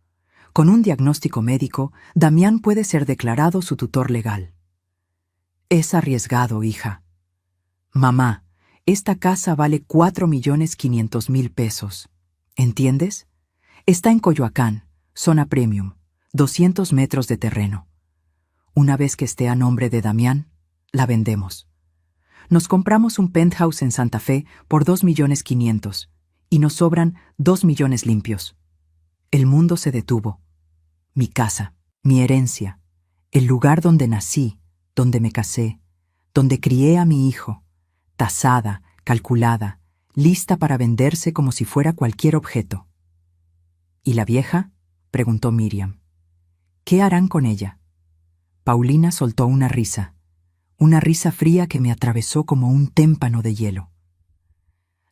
Con un diagnóstico médico, Damián puede ser declarado su tutor legal. Es arriesgado, hija. Mamá, esta casa vale 4.500.000 pesos. ¿Entiendes? Está en Coyoacán, zona premium. 200 metros de terreno. Una vez que esté a nombre de Damián, la vendemos. Nos compramos un penthouse en Santa Fe por 2.500.000 y nos sobran 2 millones limpios. El mundo se detuvo. Mi casa, mi herencia, el lugar donde nací, donde me casé, donde crié a mi hijo, tasada, calculada, lista para venderse como si fuera cualquier objeto. ¿Y la vieja?, preguntó Miriam. ¿Qué harán con ella? Paulina soltó una risa una risa fría que me atravesó como un témpano de hielo.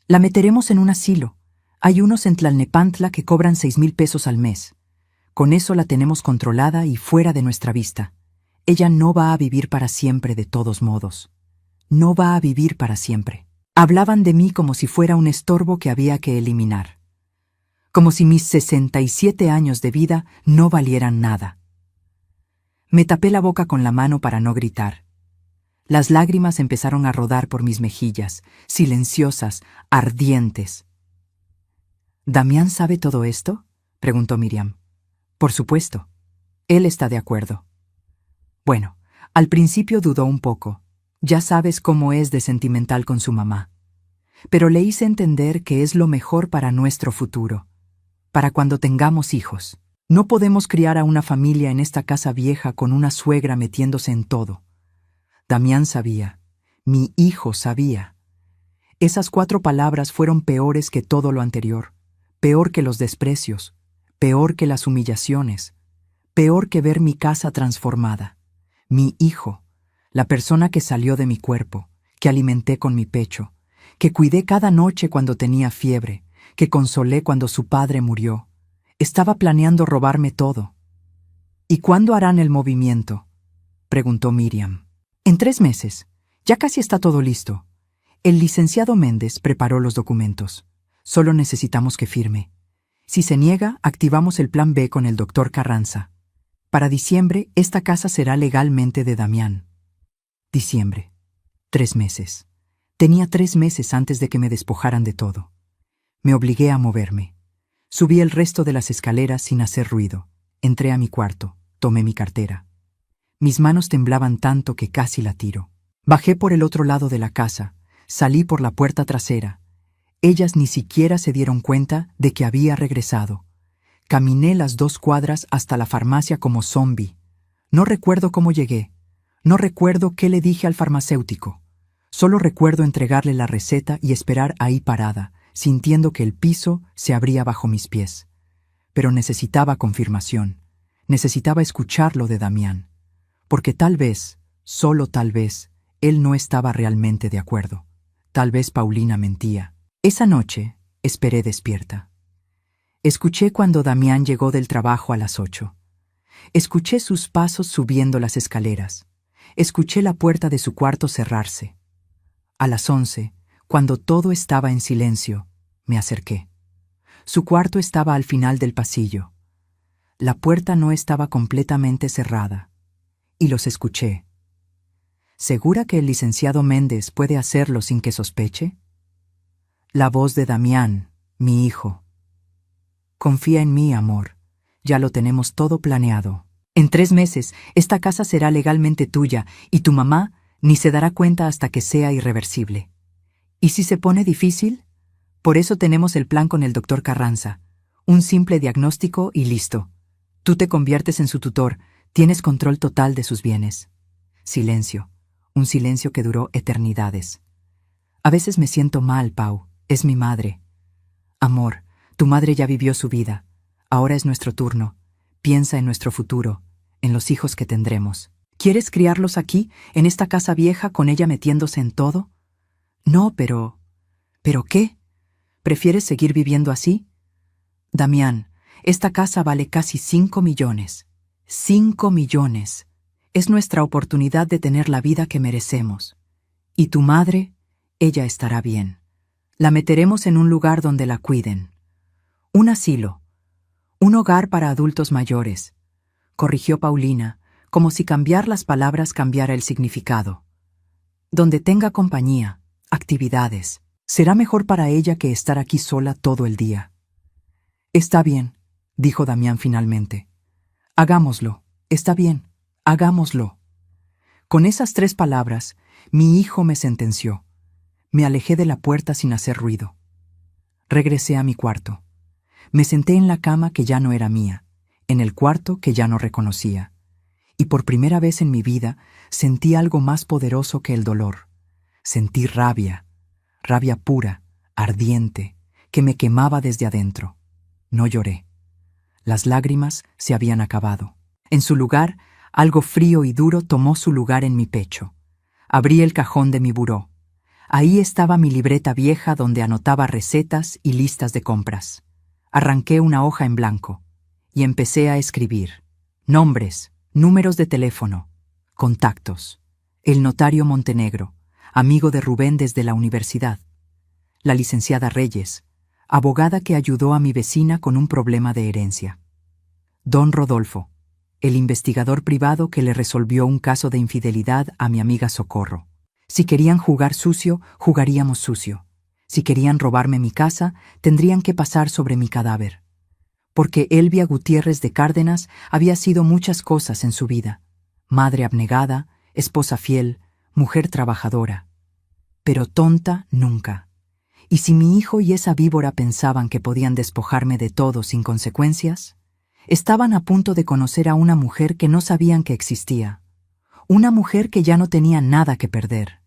La meteremos en un asilo. Hay unos en Tlalnepantla que cobran 6,000 pesos al mes. Con eso la tenemos controlada y fuera de nuestra vista. Ella no va a vivir para siempre de todos modos. No va a vivir para siempre. Hablaban de mí como si fuera un estorbo que había que eliminar. Como si mis 67 años de vida no valieran nada. Me tapé la boca con la mano para no gritar. Las lágrimas empezaron a rodar por mis mejillas, silenciosas, ardientes. ¿Damián sabe todo esto?, preguntó Miriam. Por supuesto. Él está de acuerdo. Bueno, al principio dudó un poco. Ya sabes cómo es de sentimental con su mamá. Pero le hice entender que es lo mejor para nuestro futuro, para cuando tengamos hijos. No podemos criar a una familia en esta casa vieja con una suegra metiéndose en todo. Damián sabía. Mi hijo sabía. Esas 4 palabras fueron peores que todo lo anterior, peor que los desprecios, peor que las humillaciones, peor que ver mi casa transformada. Mi hijo, la persona que salió de mi cuerpo, que alimenté con mi pecho, que cuidé cada noche cuando tenía fiebre, que consolé cuando su padre murió, estaba planeando robarme todo. ¿Y cuándo harán el movimiento?, preguntó Miriam. En 3 meses. Ya casi está todo listo. El licenciado Méndez preparó los documentos. Solo necesitamos que firme. Si se niega, activamos el plan B con el doctor Carranza. Para diciembre, esta casa será legalmente de Damián. Diciembre. 3 meses. Tenía 3 meses antes de que me despojaran de todo. Me obligué a moverme. Subí el resto de las escaleras sin hacer ruido. Entré a mi cuarto. Tomé mi cartera. Mis manos temblaban tanto que casi la tiro. Bajé por el otro lado de la casa. Salí por la puerta trasera. Ellas ni siquiera se dieron cuenta de que había regresado. Caminé las 2 cuadras hasta la farmacia como zombi. No recuerdo cómo llegué. No recuerdo qué le dije al farmacéutico. Solo recuerdo entregarle la receta y esperar ahí parada, sintiendo que el piso se abría bajo mis pies. Pero necesitaba confirmación. Necesitaba escucharlo de Damián. Porque tal vez, solo tal vez, él no estaba realmente de acuerdo. Tal vez Paulina mentía. Esa noche, esperé despierta. Escuché cuando Damián llegó del trabajo a las 8. Escuché sus pasos subiendo las escaleras. Escuché la puerta de su cuarto cerrarse. A las 11, cuando todo estaba en silencio, me acerqué. Su cuarto estaba al final del pasillo. La puerta no estaba completamente cerrada. Y los escuché. ¿Segura que el licenciado Méndez puede hacerlo sin que sospeche? La voz de Damián, mi hijo. Confía en mí, amor. Ya lo tenemos todo planeado. En 3 meses, esta casa será legalmente tuya y tu mamá ni se dará cuenta hasta que sea irreversible. ¿Y si se pone difícil? Por eso tenemos el plan con el doctor Carranza. Un simple diagnóstico y listo. Tú te conviertes en su tutor. Tienes control total de sus bienes. Silencio. Un silencio que duró eternidades. A veces me siento mal, Pau. Es mi madre. Amor, tu madre ya vivió su vida. Ahora es nuestro turno. Piensa en nuestro futuro, en los hijos que tendremos. ¿Quieres criarlos aquí, en esta casa vieja, con ella metiéndose en todo? No, pero... ¿Pero qué? ¿Prefieres seguir viviendo así? Damián, esta casa vale casi 5 millones. 5 millones. Es nuestra oportunidad de tener la vida que merecemos. Y tu madre, ella estará bien. La meteremos en un lugar donde la cuiden. Un asilo. Un hogar para adultos mayores. Corrigió Paulina, como si cambiar las palabras cambiara el significado. Donde tenga compañía, actividades. Será mejor para ella que estar aquí sola todo el día. Está bien, dijo Damián finalmente. Hagámoslo. Está bien, hagámoslo. Con esas 3 palabras, mi hijo me sentenció. Me alejé de la puerta sin hacer ruido. Regresé a mi cuarto. Me senté en la cama que ya no era mía, en el cuarto que ya no reconocía. Y por primera vez en mi vida sentí algo más poderoso que el dolor. Sentí rabia, rabia pura, ardiente, que me quemaba desde adentro. No lloré. Las lágrimas se habían acabado. En su lugar, algo frío y duro tomó su lugar en mi pecho. Abrí el cajón de mi buró. Ahí estaba mi libreta vieja donde anotaba recetas y listas de compras. Arranqué una hoja en blanco y empecé a escribir. Nombres, números de teléfono, contactos. El notario Montenegro, amigo de Rubén desde la universidad. La licenciada Reyes, abogada que ayudó a mi vecina con un problema de herencia. Don Rodolfo, el investigador privado que le resolvió un caso de infidelidad a mi amiga Socorro. Si querían jugar sucio, jugaríamos sucio. Si querían robarme mi casa, tendrían que pasar sobre mi cadáver. Porque Elvia Gutiérrez de Cárdenas había sido muchas cosas en su vida. Madre abnegada, esposa fiel, mujer trabajadora. Pero tonta nunca. Y si mi hijo y esa víbora pensaban que podían despojarme de todo sin consecuencias, estaban a punto de conocer a una mujer que no sabían que existía. Una mujer que ya no tenía nada que perder.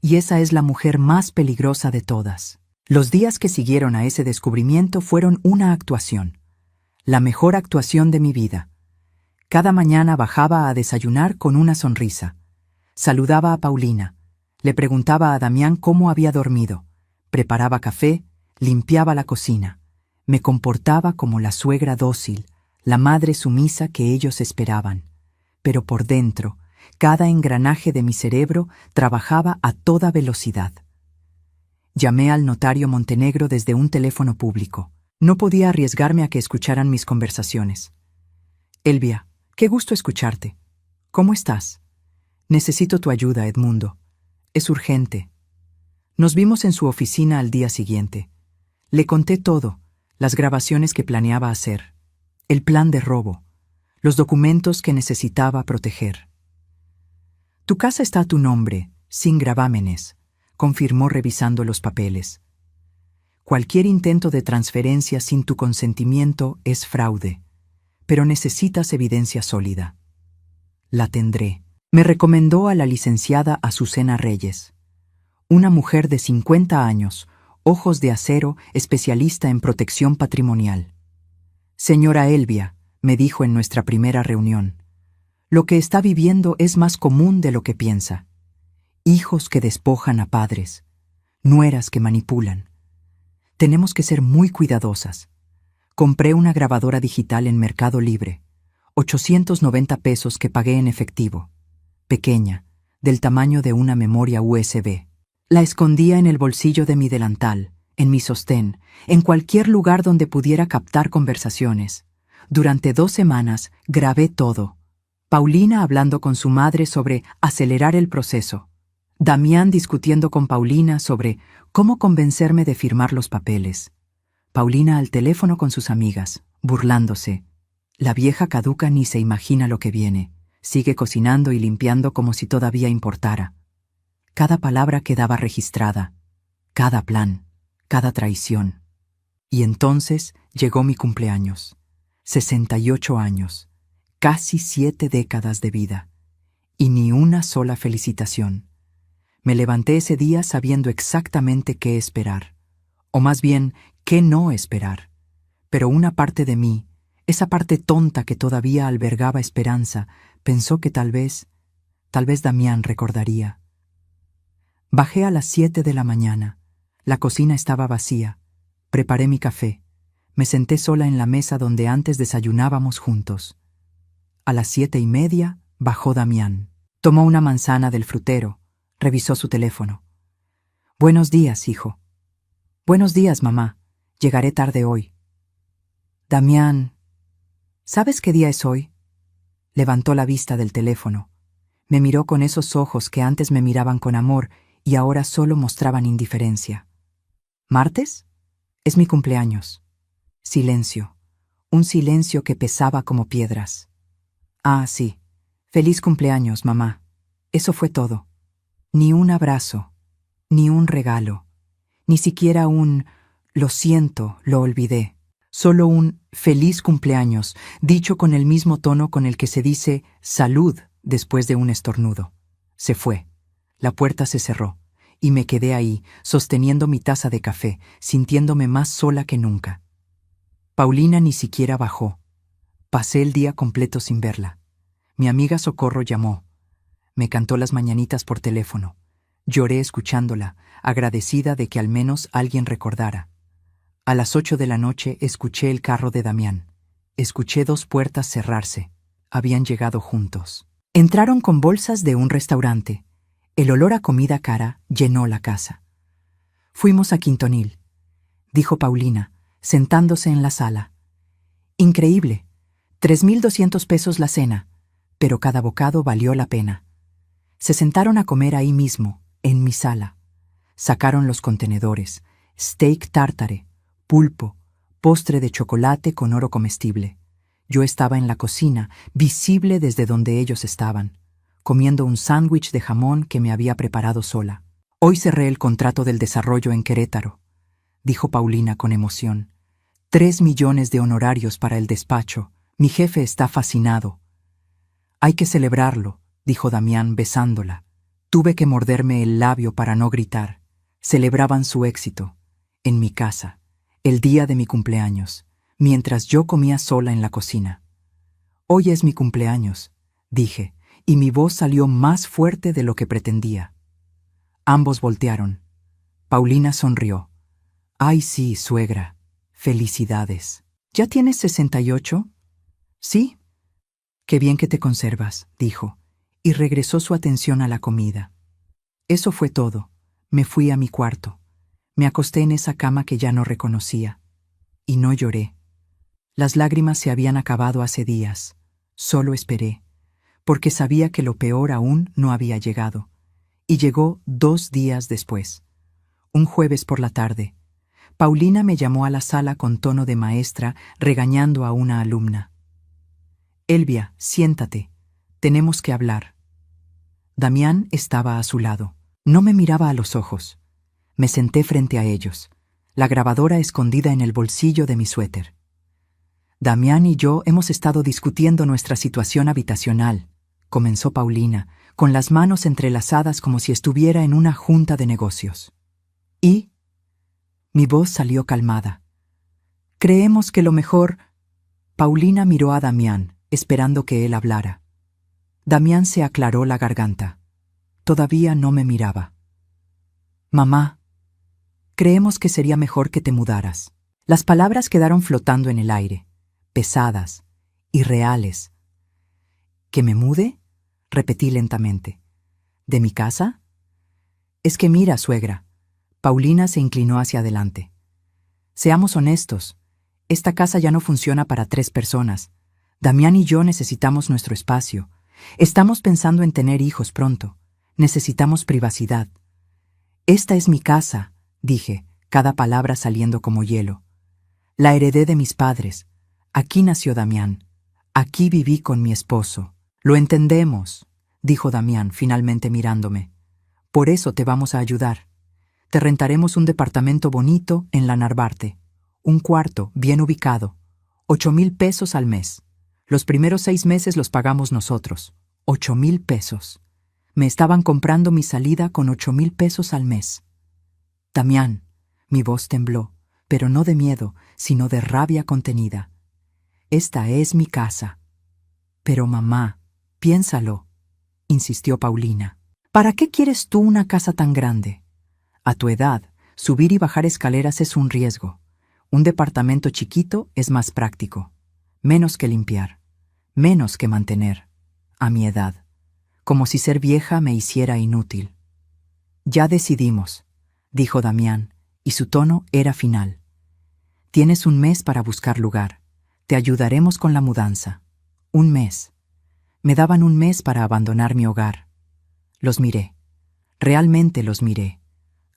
Y esa es la mujer más peligrosa de todas. Los días que siguieron a ese descubrimiento fueron una actuación. La mejor actuación de mi vida. Cada mañana bajaba a desayunar con una sonrisa. Saludaba a Paulina. Le preguntaba a Damián cómo había dormido. Preparaba café, limpiaba la cocina. Me comportaba como la suegra dócil, la madre sumisa que ellos esperaban. Pero por dentro, cada engranaje de mi cerebro trabajaba a toda velocidad. Llamé al notario Montenegro desde un teléfono público. No podía arriesgarme a que escucharan mis conversaciones. Elvia, qué gusto escucharte. ¿Cómo estás? Necesito tu ayuda, Edmundo. Es urgente. Nos vimos en su oficina al día siguiente. Le conté todo, las grabaciones que planeaba hacer, el plan de robo, los documentos que necesitaba proteger. Tu casa está a tu nombre, sin gravámenes, confirmó revisando los papeles. Cualquier intento de transferencia sin tu consentimiento es fraude, pero necesitas evidencia sólida. La tendré. Me recomendó a la licenciada Azucena Reyes, una mujer de 50 años, ojos de acero, especialista en protección patrimonial. Señora Elvia, me dijo en nuestra primera reunión, lo que está viviendo es más común de lo que piensa. Hijos que despojan a padres, nueras que manipulan. Tenemos que ser muy cuidadosas. Compré una grabadora digital en Mercado Libre, 890 pesos que pagué en efectivo, pequeña, del tamaño de una memoria USB. La escondía en el bolsillo de mi delantal, en mi sostén, en cualquier lugar donde pudiera captar conversaciones. Durante 2 semanas grabé todo. Paulina hablando con su madre sobre acelerar el proceso. Damián discutiendo con Paulina sobre cómo convencerme de firmar los papeles. Paulina al teléfono con sus amigas, burlándose. La vieja caduca ni se imagina lo que viene. Sigue cocinando y limpiando como si todavía importara. Cada palabra quedaba registrada. Cada plan, cada traición. Y entonces llegó mi cumpleaños. 68 años. Casi 7 décadas de vida. Y ni una sola felicitación. Me levanté ese día sabiendo exactamente qué esperar. O más bien, qué no esperar. Pero una parte de mí, esa parte tonta que todavía albergaba esperanza, pensó que tal vez Damián recordaría. Bajé a las 7 de la mañana. La cocina estaba vacía. Preparé mi café. Me senté sola en la mesa donde antes desayunábamos juntos. A las 7:30 bajó Damián. Tomó una manzana del frutero. Revisó su teléfono. Buenos días, hijo. Buenos días, mamá. Llegaré tarde hoy. Damián, ¿sabes qué día es hoy? Levantó la vista del teléfono. Me miró con esos ojos que antes me miraban con amor y ahora solo mostraban indiferencia. ¿Martes? Es mi cumpleaños. Silencio. Un silencio que pesaba como piedras. Ah, sí. Feliz cumpleaños, mamá. Eso fue todo. Ni un abrazo, ni un regalo, ni siquiera un «lo siento, lo olvidé». Solo un «feliz cumpleaños», dicho con el mismo tono con el que se dice «salud» después de un estornudo. Se fue. La puerta se cerró, y me quedé ahí, sosteniendo mi taza de café, sintiéndome más sola que nunca. Paulina ni siquiera bajó. Pasé el día completo sin verla. Mi amiga Socorro llamó. Me cantó las mañanitas por teléfono. Lloré escuchándola, agradecida de que al menos alguien recordara. A las 8 de la noche escuché el carro de Damián. Escuché 2 puertas cerrarse. Habían llegado juntos. Entraron con bolsas de un restaurante. El olor a comida cara llenó la casa. Fuimos a Quintonil, dijo Paulina, sentándose en la sala. Increíble. 3.200 pesos la cena, pero cada bocado valió la pena. Se sentaron a comer ahí mismo, en mi sala. Sacaron los contenedores, steak tártare, pulpo, postre de chocolate con oro comestible. Yo estaba en la cocina, visible desde donde ellos estaban, comiendo un sándwich de jamón que me había preparado sola. Hoy cerré el contrato del desarrollo en Querétaro, dijo Paulina con emoción. 3 millones de honorarios para el despacho. Mi jefe está fascinado. Hay que celebrarlo, dijo Damián besándola. Tuve que morderme el labio para no gritar. Celebraban su éxito, en mi casa, el día de mi cumpleaños, mientras yo comía sola en la cocina. Hoy es mi cumpleaños, dije, y mi voz salió más fuerte de lo que pretendía. Ambos voltearon. Paulina sonrió. Ay, sí, suegra. Felicidades. ¿Ya tienes 68? Sí. Qué bien que te conservas, dijo, y regresó su atención a la comida. Eso fue todo. Me fui a mi cuarto. Me acosté en esa cama que ya no reconocía. Y no lloré. Las lágrimas se habían acabado hace días. Solo esperé, porque sabía que lo peor aún no había llegado. Y llegó 2 días después. Un jueves por la tarde. Paulina me llamó a la sala con tono de maestra, regañando a una alumna. Elvia, siéntate. Tenemos que hablar. Damián estaba a su lado. No me miraba a los ojos. Me senté frente a ellos, la grabadora escondida en el bolsillo de mi suéter. Damián y yo hemos estado discutiendo nuestra situación habitacional, comenzó Paulina, con las manos entrelazadas como si estuviera en una junta de negocios. ¿Y? Mi voz salió calmada. Creemos que lo mejor... Paulina miró a Damián, esperando que él hablara. Damián se aclaró la garganta. Todavía no me miraba. Mamá, creemos que sería mejor que te mudaras. Las palabras quedaron flotando en el aire, pesadas, irreales. ¿Que me mude? Repetí lentamente. ¿De mi casa? Es que mira, suegra. Paulina se inclinó hacia adelante. Seamos honestos. Esta casa ya no funciona para 3 personas. Damián y yo necesitamos nuestro espacio. Estamos pensando en tener hijos pronto. Necesitamos privacidad. Esta es mi casa, dije, cada palabra saliendo como hielo. La heredé de mis padres. Aquí nació Damián. Aquí viví con mi esposo. Lo entendemos, dijo Damián, finalmente mirándome. Por eso te vamos a ayudar. Te rentaremos un departamento bonito en la Narvarte. Un cuarto bien ubicado. 8,000 pesos al mes. Los primeros 6 meses los pagamos nosotros. 8,000 pesos. Me estaban comprando mi salida con 8,000 pesos al mes. Damián, mi voz tembló, pero no de miedo, sino de rabia contenida. Esta es mi casa. Pero mamá, piénsalo, insistió Paulina. ¿Para qué quieres tú una casa tan grande? A tu edad, subir y bajar escaleras es un riesgo. Un departamento chiquito es más práctico. Menos que limpiar. Menos que mantener. A mi edad. Como si ser vieja me hiciera inútil. Ya decidimos, dijo Damián, y su tono era final. Tienes 1 mes para buscar lugar. Te ayudaremos con la mudanza. 1 mes. Me daban 1 mes para abandonar mi hogar. Los miré. Realmente los miré.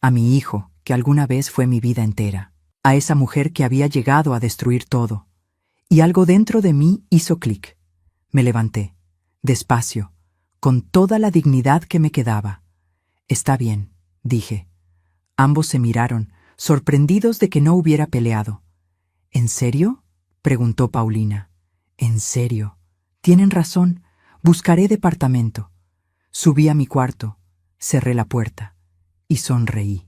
A mi hijo, que alguna vez fue mi vida entera. A esa mujer que había llegado a destruir todo. Y algo dentro de mí hizo clic. Me levanté, despacio, con toda la dignidad que me quedaba. Está bien, dije. Ambos se miraron, sorprendidos de que no hubiera peleado. ¿En serio?, preguntó Paulina. En serio. Tienen razón. Buscaré departamento. Subí a mi cuarto, cerré la puerta y sonreí.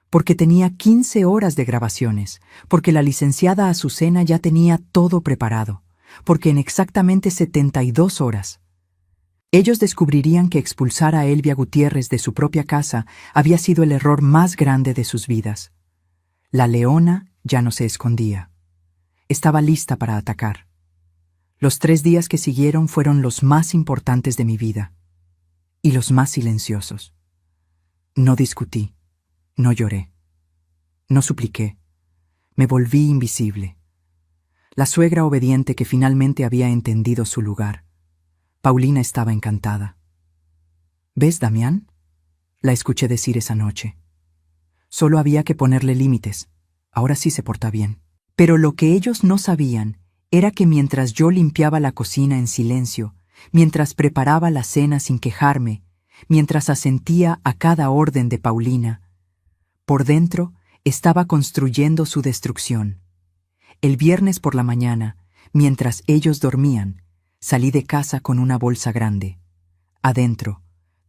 Porque tenía 15 horas de grabaciones, porque la licenciada Azucena ya tenía todo preparado, porque en exactamente 72 horas. Ellos descubrirían que expulsar a Elvia Gutiérrez de su propia casa había sido el error más grande de sus vidas. La leona ya no se escondía. Estaba lista para atacar. Los 3 días que siguieron fueron los más importantes de mi vida y los más silenciosos. No discutí, no lloré, no supliqué. Me volví invisible. La suegra obediente que finalmente había entendido su lugar. Paulina estaba encantada. ¿Ves, Damián? La escuché decir esa noche. Solo había que ponerle límites. Ahora sí se porta bien. Pero lo que ellos no sabían era que mientras yo limpiaba la cocina en silencio, mientras preparaba la cena sin quejarme, mientras asentía a cada orden de Paulina, por dentro estaba construyendo su destrucción. El viernes por la mañana, mientras ellos dormían, salí de casa con una bolsa grande. Adentro,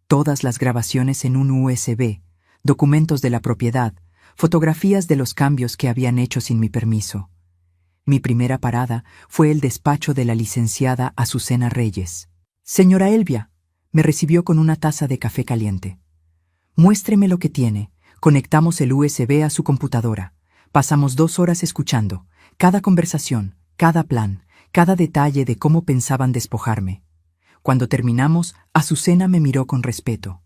todas las grabaciones en un USB, documentos de la propiedad, fotografías de los cambios que habían hecho sin mi permiso. Mi primera parada fue el despacho de la licenciada Azucena Reyes. «Señora Elvia», me recibió con una taza de café caliente. «Muéstreme lo que tiene». Conectamos el USB a su computadora. Pasamos 2 horas escuchando, cada conversación, cada plan, cada detalle de cómo pensaban despojarme. Cuando terminamos, Azucena me miró con respeto.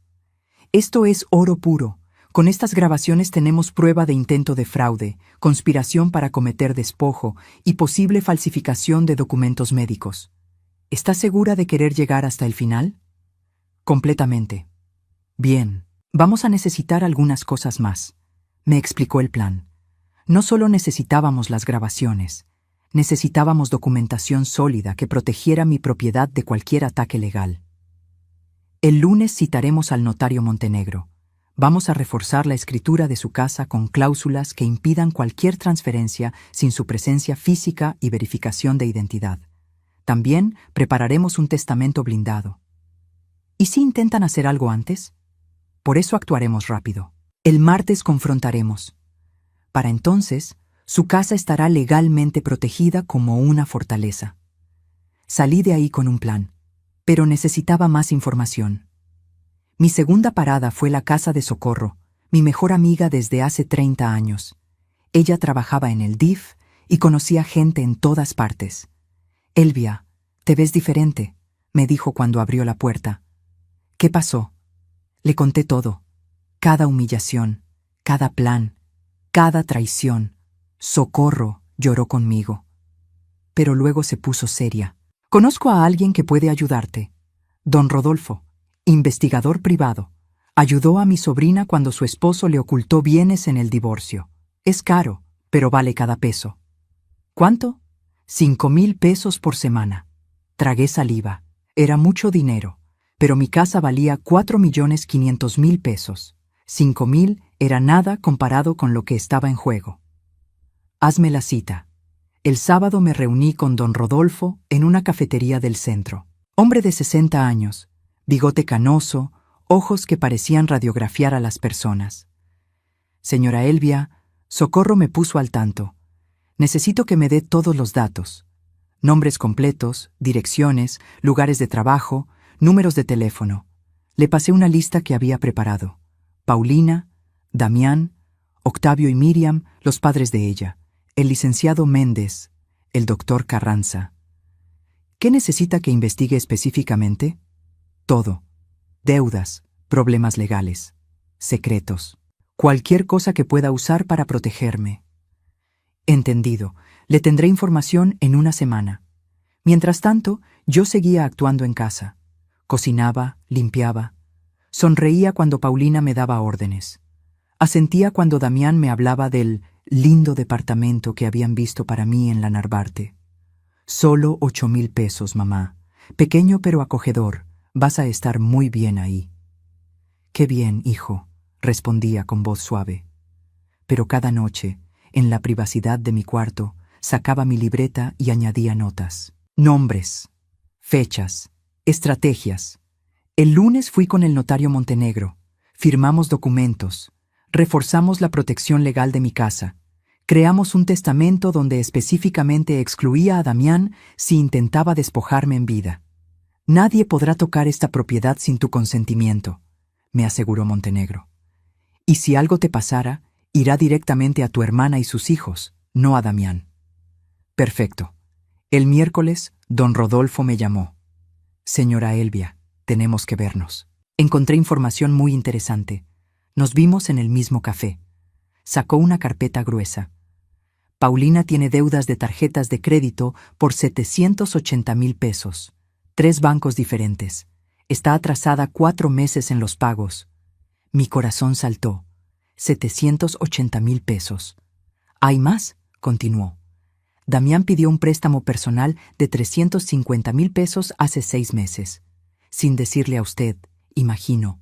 «Esto es oro puro. Con estas grabaciones tenemos prueba de intento de fraude, conspiración para cometer despojo y posible falsificación de documentos médicos. ¿Está segura de querer llegar hasta el final?» «Completamente». «Bien, vamos a necesitar algunas cosas más», me explicó el plan. No solo necesitábamos las grabaciones, necesitábamos documentación sólida que protegiera mi propiedad de cualquier ataque legal. «El lunes citaremos al notario Montenegro. Vamos a reforzar la escritura de su casa con cláusulas que impidan cualquier transferencia sin su presencia física y verificación de identidad. También prepararemos un testamento blindado. ¿Y si intentan hacer algo antes? Por eso actuaremos rápido. El martes confrontaremos. Para entonces, su casa estará legalmente protegida como una fortaleza». Salí de ahí con un plan, pero necesitaba más información. Mi segunda parada fue la casa de Socorro, mi mejor amiga desde hace 30 años. Ella trabajaba en el DIF y conocía gente en todas partes. «Elvia, te ves diferente», me dijo cuando abrió la puerta. «¿Qué pasó?» Le conté todo. Cada humillación, cada plan, cada traición. Socorro lloró conmigo. Pero luego se puso seria. «Conozco a alguien que puede ayudarte. Don Rodolfo, investigador privado. Ayudó a mi sobrina cuando su esposo le ocultó bienes en el divorcio. Es caro, pero vale cada peso». «¿Cuánto?» 5,000 pesos por semana. Tragué saliva. Era mucho dinero, pero mi casa valía 4,500,000 pesos. 5,000 era nada comparado con lo que estaba en juego. «Hazme la cita». El sábado me reuní con don Rodolfo en una cafetería del centro. Hombre de 60 años, bigote canoso, ojos que parecían radiografiar a las personas. «Señora Elvia», Socorro me puso al tanto. «Necesito que me dé todos los datos. Nombres completos, direcciones, lugares de trabajo, números de teléfono». Le pasé una lista que había preparado. Paulina, Damián, Octavio y Miriam, los padres de ella, el licenciado Méndez, el doctor Carranza. «¿Qué necesita que investigue específicamente?» «Todo. Deudas, problemas legales, secretos, cualquier cosa que pueda usar para protegerme». «Entendido. Le tendré información en una semana». Mientras tanto, yo seguía actuando en casa. Cocinaba, limpiaba. Sonreía cuando Paulina me daba órdenes. Asentía cuando Damián me hablaba del lindo departamento que habían visto para mí en la Narvarte. «Solo 8,000 pesos, mamá. Pequeño pero acogedor. Vas a estar muy bien ahí». «Qué bien, hijo», respondía con voz suave. Pero cada noche, en la privacidad de mi cuarto, sacaba mi libreta y añadía notas. Nombres, fechas, estrategias. El lunes fui con el notario Montenegro. Firmamos documentos. Reforzamos la protección legal de mi casa. Creamos un testamento donde específicamente excluía a Damián si intentaba despojarme en vida. Nadie podrá tocar esta propiedad sin tu consentimiento, me aseguró Montenegro. Y si algo te pasara, irá directamente a tu hermana y sus hijos, no a Damián. Perfecto. El miércoles, don Rodolfo me llamó. Señora Elvia, tenemos que vernos. Encontré información muy interesante. Nos vimos en el mismo café. Sacó una carpeta gruesa. Paulina tiene deudas de tarjetas de crédito por 780,000 pesos. 3 bancos diferentes. Está atrasada 4 meses en los pagos. Mi corazón saltó. 780,000 pesos. ¿Hay más?, continuó. Damián pidió un préstamo personal de 350,000 pesos hace 6 meses. Sin decirle a usted, imagino.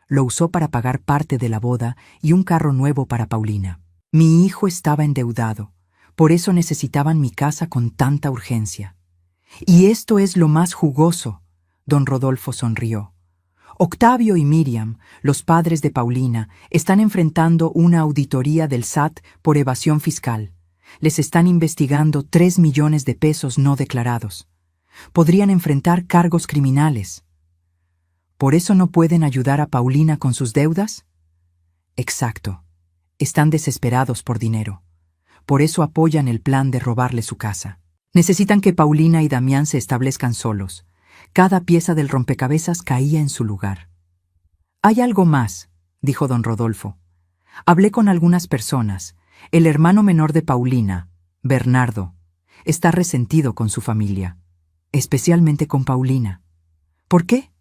Lo usó para pagar parte de la boda y un carro nuevo para Paulina. Mi hijo estaba endeudado. Por eso necesitaban mi casa con tanta urgencia. Y esto es lo más jugoso. Don Rodolfo sonrió. Octavio y Miriam, los padres de Paulina, están enfrentando una auditoría del SAT por evasión fiscal. Les están investigando 3 millones de pesos no declarados. Podrían enfrentar cargos criminales. ¿Por eso no pueden ayudar a Paulina con sus deudas? Exacto. Están desesperados por dinero. Por eso apoyan el plan de robarle su casa. Necesitan que Paulina y Damián se establezcan solos. Cada pieza del rompecabezas caía en su lugar. Hay algo más, dijo don Rodolfo. Hablé con algunas personas. El hermano menor de Paulina, Bernardo, está resentido con su familia, especialmente con Paulina. ¿Por qué?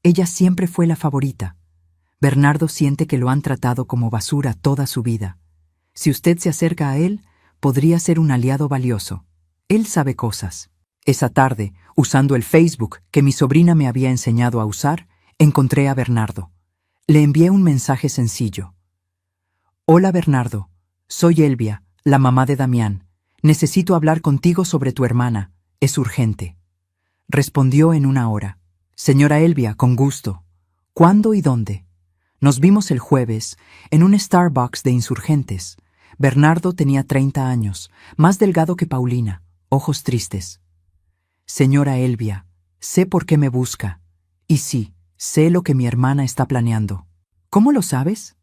Ella siempre fue la favorita. Bernardo siente que lo han tratado como basura toda su vida. Si usted se acerca a él, podría ser un aliado valioso. Él sabe cosas. Esa tarde, usando el Facebook que mi sobrina me había enseñado a usar, encontré a Bernardo. Le envié un mensaje sencillo. Hola Bernardo, soy Elvia, la mamá de Damián. Necesito hablar contigo sobre tu hermana. Es urgente. Respondió en 1 hora. Señora Elvia, con gusto. ¿Cuándo y dónde? Nos vimos el jueves en un Starbucks de Insurgentes. Bernardo tenía 30 años, más delgado que Paulina, ojos tristes. Señora Elvia, sé por qué me busca. Y sí, sé lo que mi hermana está planeando. ¿Cómo lo sabes?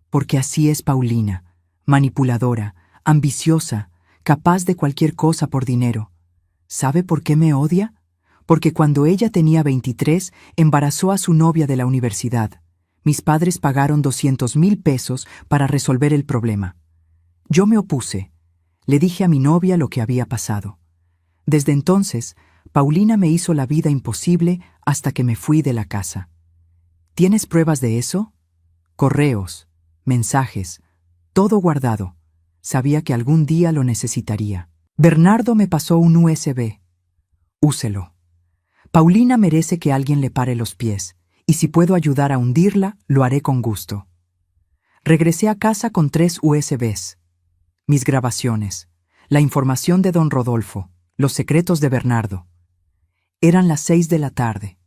Porque así es Paulina, manipuladora, ambiciosa, capaz de cualquier cosa por dinero. ¿Sabe por qué me odia? Porque cuando ella tenía 23, embarazó a su novia de la universidad. Mis padres pagaron 200,000 pesos para resolver el problema. Yo me opuse. Le dije a mi novia lo que había pasado. Desde entonces, Paulina me hizo la vida imposible hasta que me fui de la casa. ¿Tienes pruebas de eso? Correos, mensajes, todo guardado. Sabía que algún día lo necesitaría. Bernardo me pasó un USB. Úselo. Paulina merece que alguien le pare los pies, y si puedo ayudar a hundirla, lo haré con gusto. Regresé a casa con 3 USBs. Mis grabaciones, la información de don Rodolfo, los secretos de Bernardo. Eran las 6 de la tarde.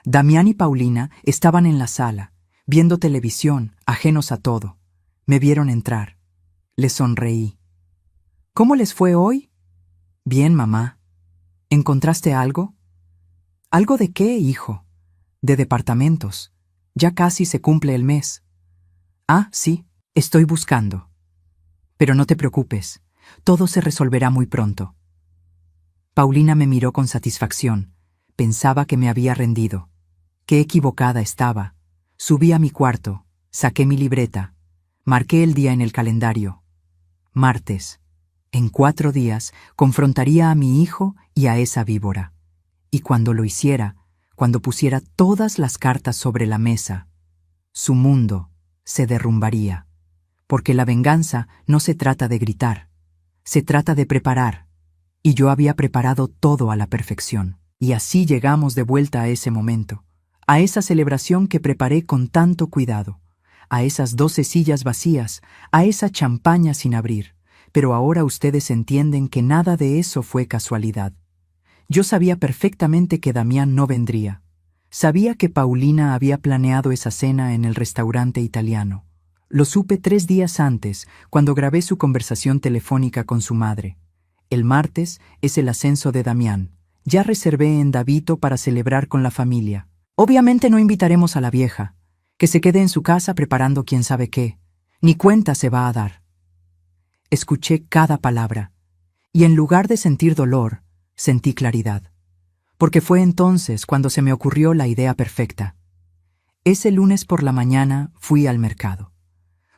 Damián y Paulina estaban en la sala, viendo televisión, ajenos a todo. Me vieron entrar. Les sonreí. ¿Cómo les fue hoy? Bien, mamá. ¿Encontraste algo? ¿Algo de qué, hijo? De departamentos. Ya casi se cumple el mes. Ah, sí, estoy buscando. Pero no te preocupes, todo se resolverá muy pronto. Paulina me miró con satisfacción. Pensaba que me había rendido. Qué equivocada estaba. Subí a mi cuarto, saqué mi libreta, marqué el día en el calendario. Martes. En 4 días confrontaría a mi hijo y a esa víbora. Y cuando lo hiciera, cuando pusiera todas las cartas sobre la mesa, su mundo se derrumbaría. Porque la venganza no se trata de gritar, se trata de preparar. Y yo había preparado todo a la perfección. Y así llegamos de vuelta a ese momento, a esa celebración que preparé con tanto cuidado, a esas 12 sillas vacías, a esa champaña sin abrir. Pero ahora ustedes entienden que nada de eso fue casualidad. Yo sabía perfectamente que Damián no vendría. Sabía que Paulina había planeado esa cena en el restaurante italiano. Lo supe 3 días antes, cuando grabé su conversación telefónica con su madre. El martes es el ascenso de Damián. Ya reservé en Davito para celebrar con la familia. Obviamente no invitaremos a la vieja, que se quede en su casa preparando quién sabe qué. Ni cuenta se va a dar. Escuché cada palabra, y en lugar de sentir dolor, sentí claridad. Porque fue entonces cuando se me ocurrió la idea perfecta. Ese lunes por la mañana fui al mercado.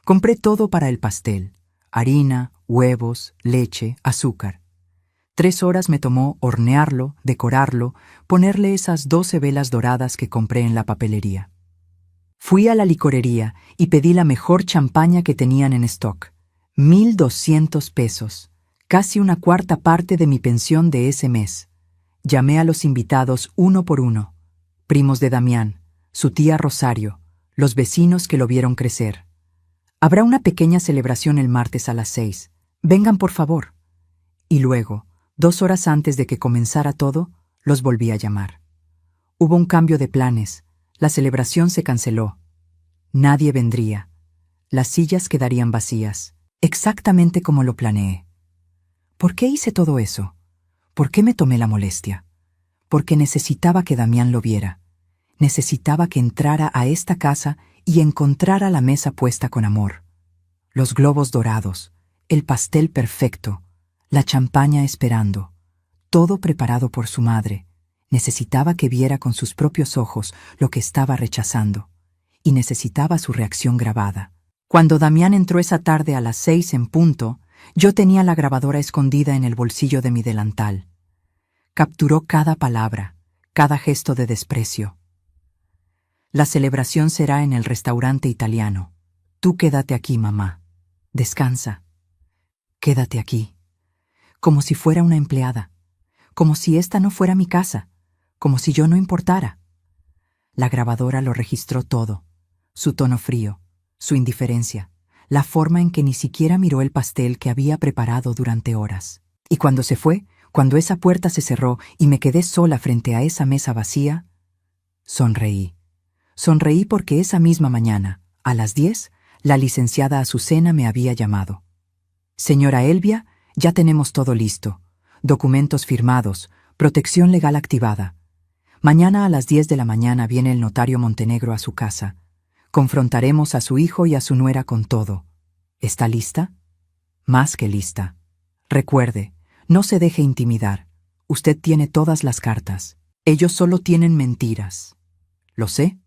Compré todo para el pastel: harina, huevos, leche, azúcar. 3 horas me tomó hornearlo, decorarlo, ponerle esas 12 velas doradas que compré en la papelería. Fui a la licorería y pedí la mejor champaña que tenían en stock. 1,200 pesos, casi una cuarta parte de mi pensión de ese mes. Llamé a los invitados uno por uno: primos de Damián, su tía Rosario, los vecinos que lo vieron crecer. Habrá una pequeña celebración el martes a las 6. Vengan, por favor. Y luego, 2 horas antes de que comenzara todo, los volví a llamar. Hubo un cambio de planes. La celebración se canceló. Nadie vendría. Las sillas quedarían vacías, exactamente como lo planeé. ¿Por qué hice todo eso? ¿Por qué me tomé la molestia? Porque necesitaba que Damián lo viera. Necesitaba que entrara a esta casa y encontrara la mesa puesta con amor. Los globos dorados, el pastel perfecto, la champaña esperando, todo preparado por su madre. Necesitaba que viera con sus propios ojos lo que estaba rechazando, y necesitaba su reacción grabada. Cuando Damián entró esa tarde a las 6 en punto, yo tenía la grabadora escondida en el bolsillo de mi delantal. Capturó cada palabra, cada gesto de desprecio. La celebración será en el restaurante italiano. Tú quédate aquí, mamá. Descansa. Quédate aquí. Como si fuera una empleada. Como si esta no fuera mi casa. Como si yo no importara. La grabadora lo registró todo. Su tono frío, su indiferencia, la forma en que ni siquiera miró el pastel que había preparado durante horas. Y cuando se fue, cuando esa puerta se cerró y me quedé sola frente a esa mesa vacía, sonreí. Sonreí porque esa misma mañana, a las 10, la licenciada Azucena me había llamado. Señora Elvia, ya tenemos todo listo. Documentos firmados, protección legal activada. Mañana a las 10 de la mañana viene el notario Montenegro a su casa. Confrontaremos a su hijo y a su nuera con todo. ¿Está lista? Más que lista. Recuerde, no se deje intimidar. Usted tiene todas las cartas. Ellos solo tienen mentiras. ¿Lo sé?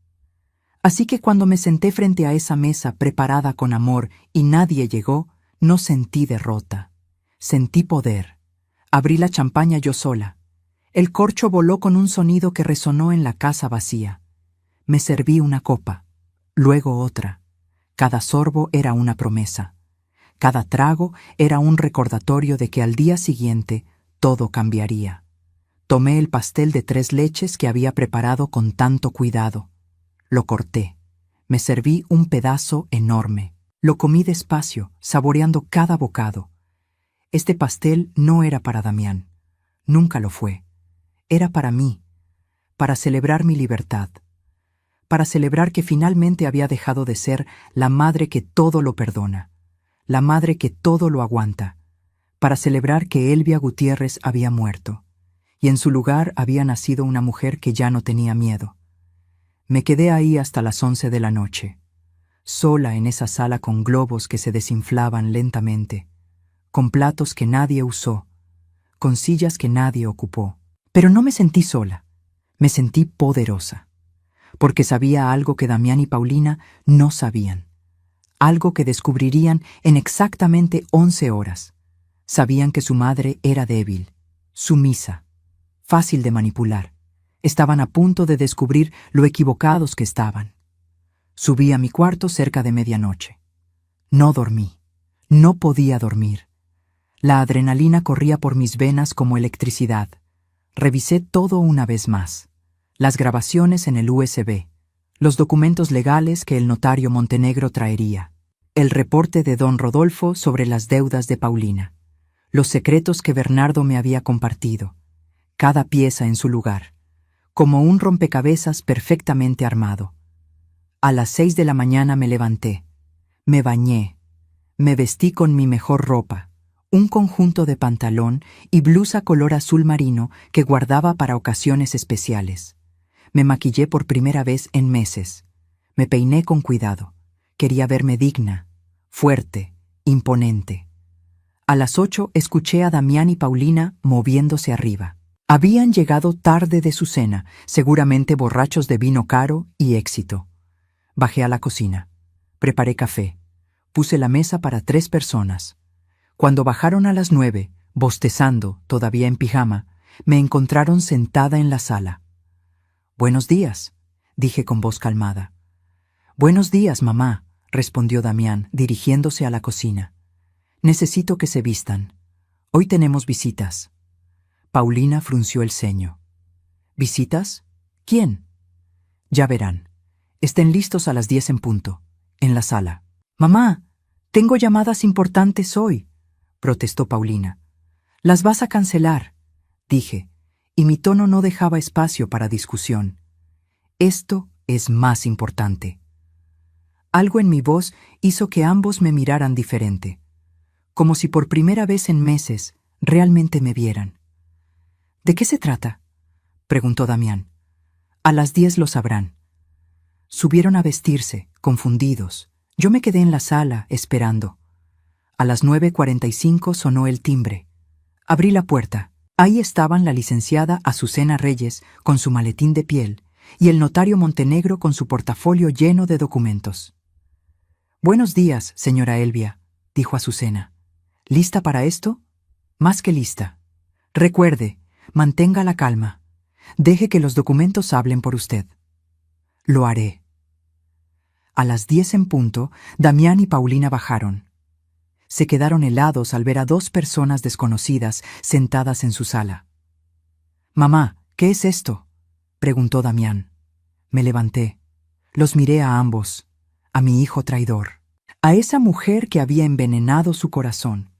Así que cuando me senté frente a esa mesa preparada con amor y nadie llegó, no sentí derrota. Sentí poder. Abrí la champaña yo sola. El corcho voló con un sonido que resonó en la casa vacía. Me serví una copa, luego otra. Cada sorbo era una promesa. Cada trago era un recordatorio de que al día siguiente todo cambiaría. Tomé el pastel de 3 leches que había preparado con tanto cuidado. Lo corté. Me serví un pedazo enorme. Lo comí despacio, saboreando cada bocado. Este pastel no era para Damián. Nunca lo fue. Era para mí, para celebrar mi libertad, para celebrar que finalmente había dejado de ser la madre que todo lo perdona, la madre que todo lo aguanta, para celebrar que Elvia Gutiérrez había muerto, y en su lugar había nacido una mujer que ya no tenía miedo. Me quedé ahí hasta las 11 de la noche, sola en esa sala con globos que se desinflaban lentamente, con platos que nadie usó, con sillas que nadie ocupó. Pero no me sentí sola, me sentí poderosa, porque sabía algo que Damián y Paulina no sabían, algo que descubrirían en exactamente 11 horas. Sabían que su madre era débil, sumisa, fácil de manipular. Estaban a punto de descubrir lo equivocados que estaban. Subí a mi cuarto cerca de medianoche. No dormí, no podía dormir. La adrenalina corría por mis venas como electricidad. Revisé todo una vez más. Las grabaciones en el USB, los documentos legales que el notario Montenegro traería, el reporte de don Rodolfo sobre las deudas de Paulina, los secretos que Bernardo me había compartido, cada pieza en su lugar, como un rompecabezas perfectamente armado. A las 6 de la mañana me levanté, me bañé, me vestí con mi mejor ropa, un conjunto de pantalón y blusa color azul marino que guardaba para ocasiones especiales. Me maquillé por primera vez en meses. Me peiné con cuidado. Quería verme digna, fuerte, imponente. A las 8 escuché a Damián y Paulina moviéndose arriba. Habían llegado tarde de su cena, seguramente borrachos de vino caro y éxito. Bajé a la cocina. Preparé café. Puse la mesa para 3 personas. Cuando bajaron a las 9, bostezando, todavía en pijama, me encontraron sentada en la sala. «Buenos días», dije con voz calmada. «Buenos días, mamá», respondió Damián, dirigiéndose a la cocina. «Necesito que se vistan. Hoy tenemos visitas». Paulina frunció el ceño. «¿Visitas? ¿Quién?» «Ya verán. Estén listos a las 10 en punto, en la sala». «Mamá, tengo llamadas importantes hoy», protestó Paulina. «Las vas a cancelar», dije, y mi tono no dejaba espacio para discusión. «Esto es más importante». Algo en mi voz hizo que ambos me miraran diferente, como si por primera vez en meses realmente me vieran. «¿De qué se trata?», preguntó Damián. «A las 10 lo sabrán». Subieron a vestirse, confundidos. Yo me quedé en la sala, esperando. A las 9:45 sonó el timbre. Abrí la puerta. Ahí estaban la licenciada Azucena Reyes con su maletín de piel y el notario Montenegro con su portafolio lleno de documentos. «Buenos días, señora Elvia», dijo Azucena. «¿Lista para esto?». «Más que lista. Recuerde, mantenga la calma. Deje que los documentos hablen por usted». «Lo haré». A las 10 en punto, Damián y Paulina bajaron. Se quedaron helados al ver a 2 personas desconocidas sentadas en su sala. «Mamá, ¿qué es esto?», preguntó Damián. Me levanté. Los miré a ambos, a mi hijo traidor, a esa mujer que había envenenado su corazón,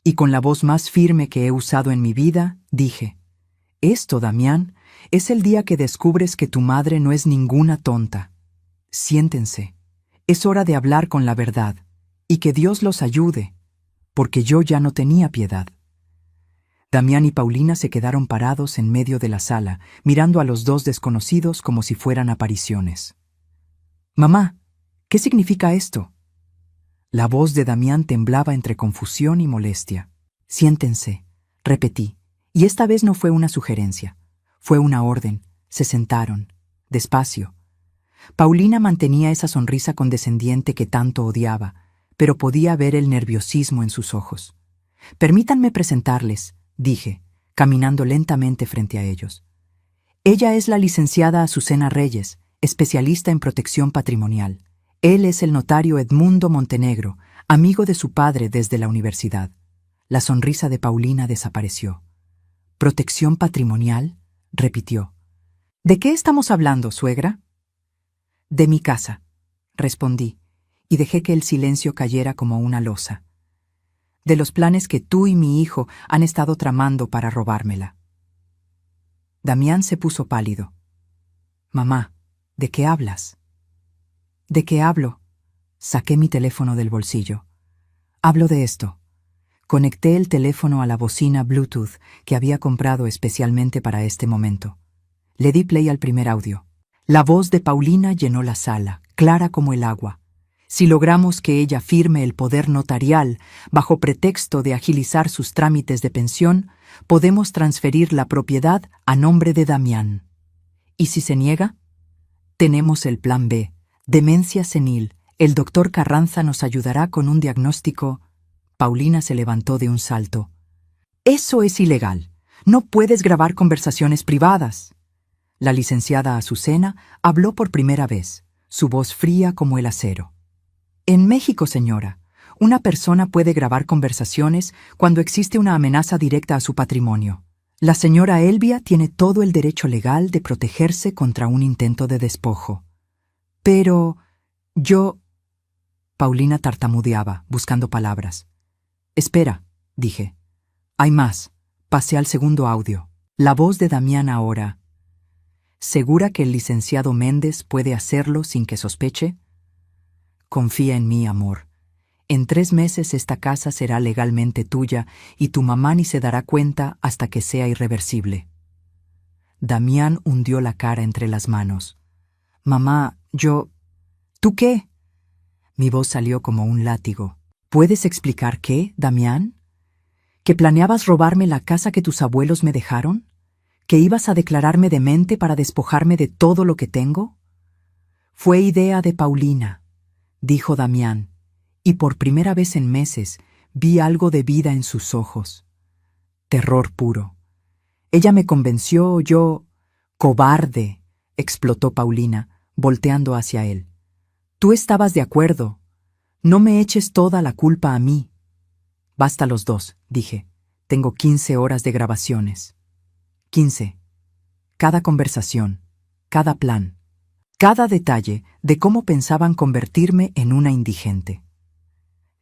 y con la voz más firme que he usado en mi vida, dije: «Esto, Damián, es el día que descubres que tu madre no es ninguna tonta. Siéntense. Es hora de hablar con la verdad, y que Dios los ayude, porque yo ya no tenía piedad». Damián y Paulina se quedaron parados en medio de la sala, mirando a los 2 desconocidos como si fueran apariciones. «Mamá, ¿qué significa esto?». La voz de Damián temblaba entre confusión y molestia. «Siéntense», repetí, y esta vez no fue una sugerencia, fue una orden. Se sentaron, despacio. Paulina mantenía esa sonrisa condescendiente que tanto odiaba, pero podía ver el nerviosismo en sus ojos. «Permítanme presentarles», dije, caminando lentamente frente a ellos. «Ella es la licenciada Azucena Reyes, especialista en protección patrimonial. Él es el notario Edmundo Montenegro, amigo de su padre desde la universidad». La sonrisa de Paulina desapareció. «¿Protección patrimonial?», repitió. «¿De qué estamos hablando, suegra?». «De mi casa», respondí, y dejé que el silencio cayera como una losa. «De los planes que tú y mi hijo han estado tramando para robármela». Damián se puso pálido. «Mamá, ¿de qué hablas?». «¿De qué hablo?». Saqué mi teléfono del bolsillo. «Hablo de esto». Conecté el teléfono a la bocina Bluetooth que había comprado especialmente para este momento. Le di play al primer audio. La voz de Paulina llenó la sala, clara como el agua. Si logramos que ella firme el poder notarial bajo pretexto de agilizar sus trámites de pensión, podemos transferir la propiedad a nombre de Damián. ¿Y si se niega? Tenemos el plan B, demencia senil. El doctor Carranza nos ayudará con un diagnóstico. Paulina se levantó de un salto. «Eso es ilegal. No puedes grabar conversaciones privadas». La licenciada Azucena habló por primera vez, su voz fría como el acero. «En México, señora, una persona puede grabar conversaciones cuando existe una amenaza directa a su patrimonio. La señora Elvia tiene todo el derecho legal de protegerse contra un intento de despojo». «Pero yo...». Paulina tartamudeaba, buscando palabras. «Espera», dije. «Hay más». Pasé al segundo audio. La voz de Damián ahora. «¿Segura que el licenciado Méndez puede hacerlo sin que sospeche?». «Confía en mí, amor. En 3 meses esta casa será legalmente tuya y tu mamá ni se dará cuenta hasta que sea irreversible. Damián hundió la cara entre las manos. Mamá, ¿Tú qué? Mi voz salió como un látigo. ¿Puedes explicar qué, Damián? ¿Que planeabas robarme la casa que tus abuelos me dejaron? ¿Que ibas a declararme demente para despojarme de todo lo que tengo? Fue idea de Paulina, dijo Damián, y por primera vez en meses vi algo de vida en sus ojos. Terror puro. Ella me convenció, ¡Cobarde!, explotó Paulina, volteando hacia él. Tú estabas de acuerdo. No me eches toda la culpa a mí. Basta los dos, dije. Tengo 15 horas de grabaciones. 15. Cada conversación, cada plan, cada detalle de cómo pensaban convertirme en una indigente.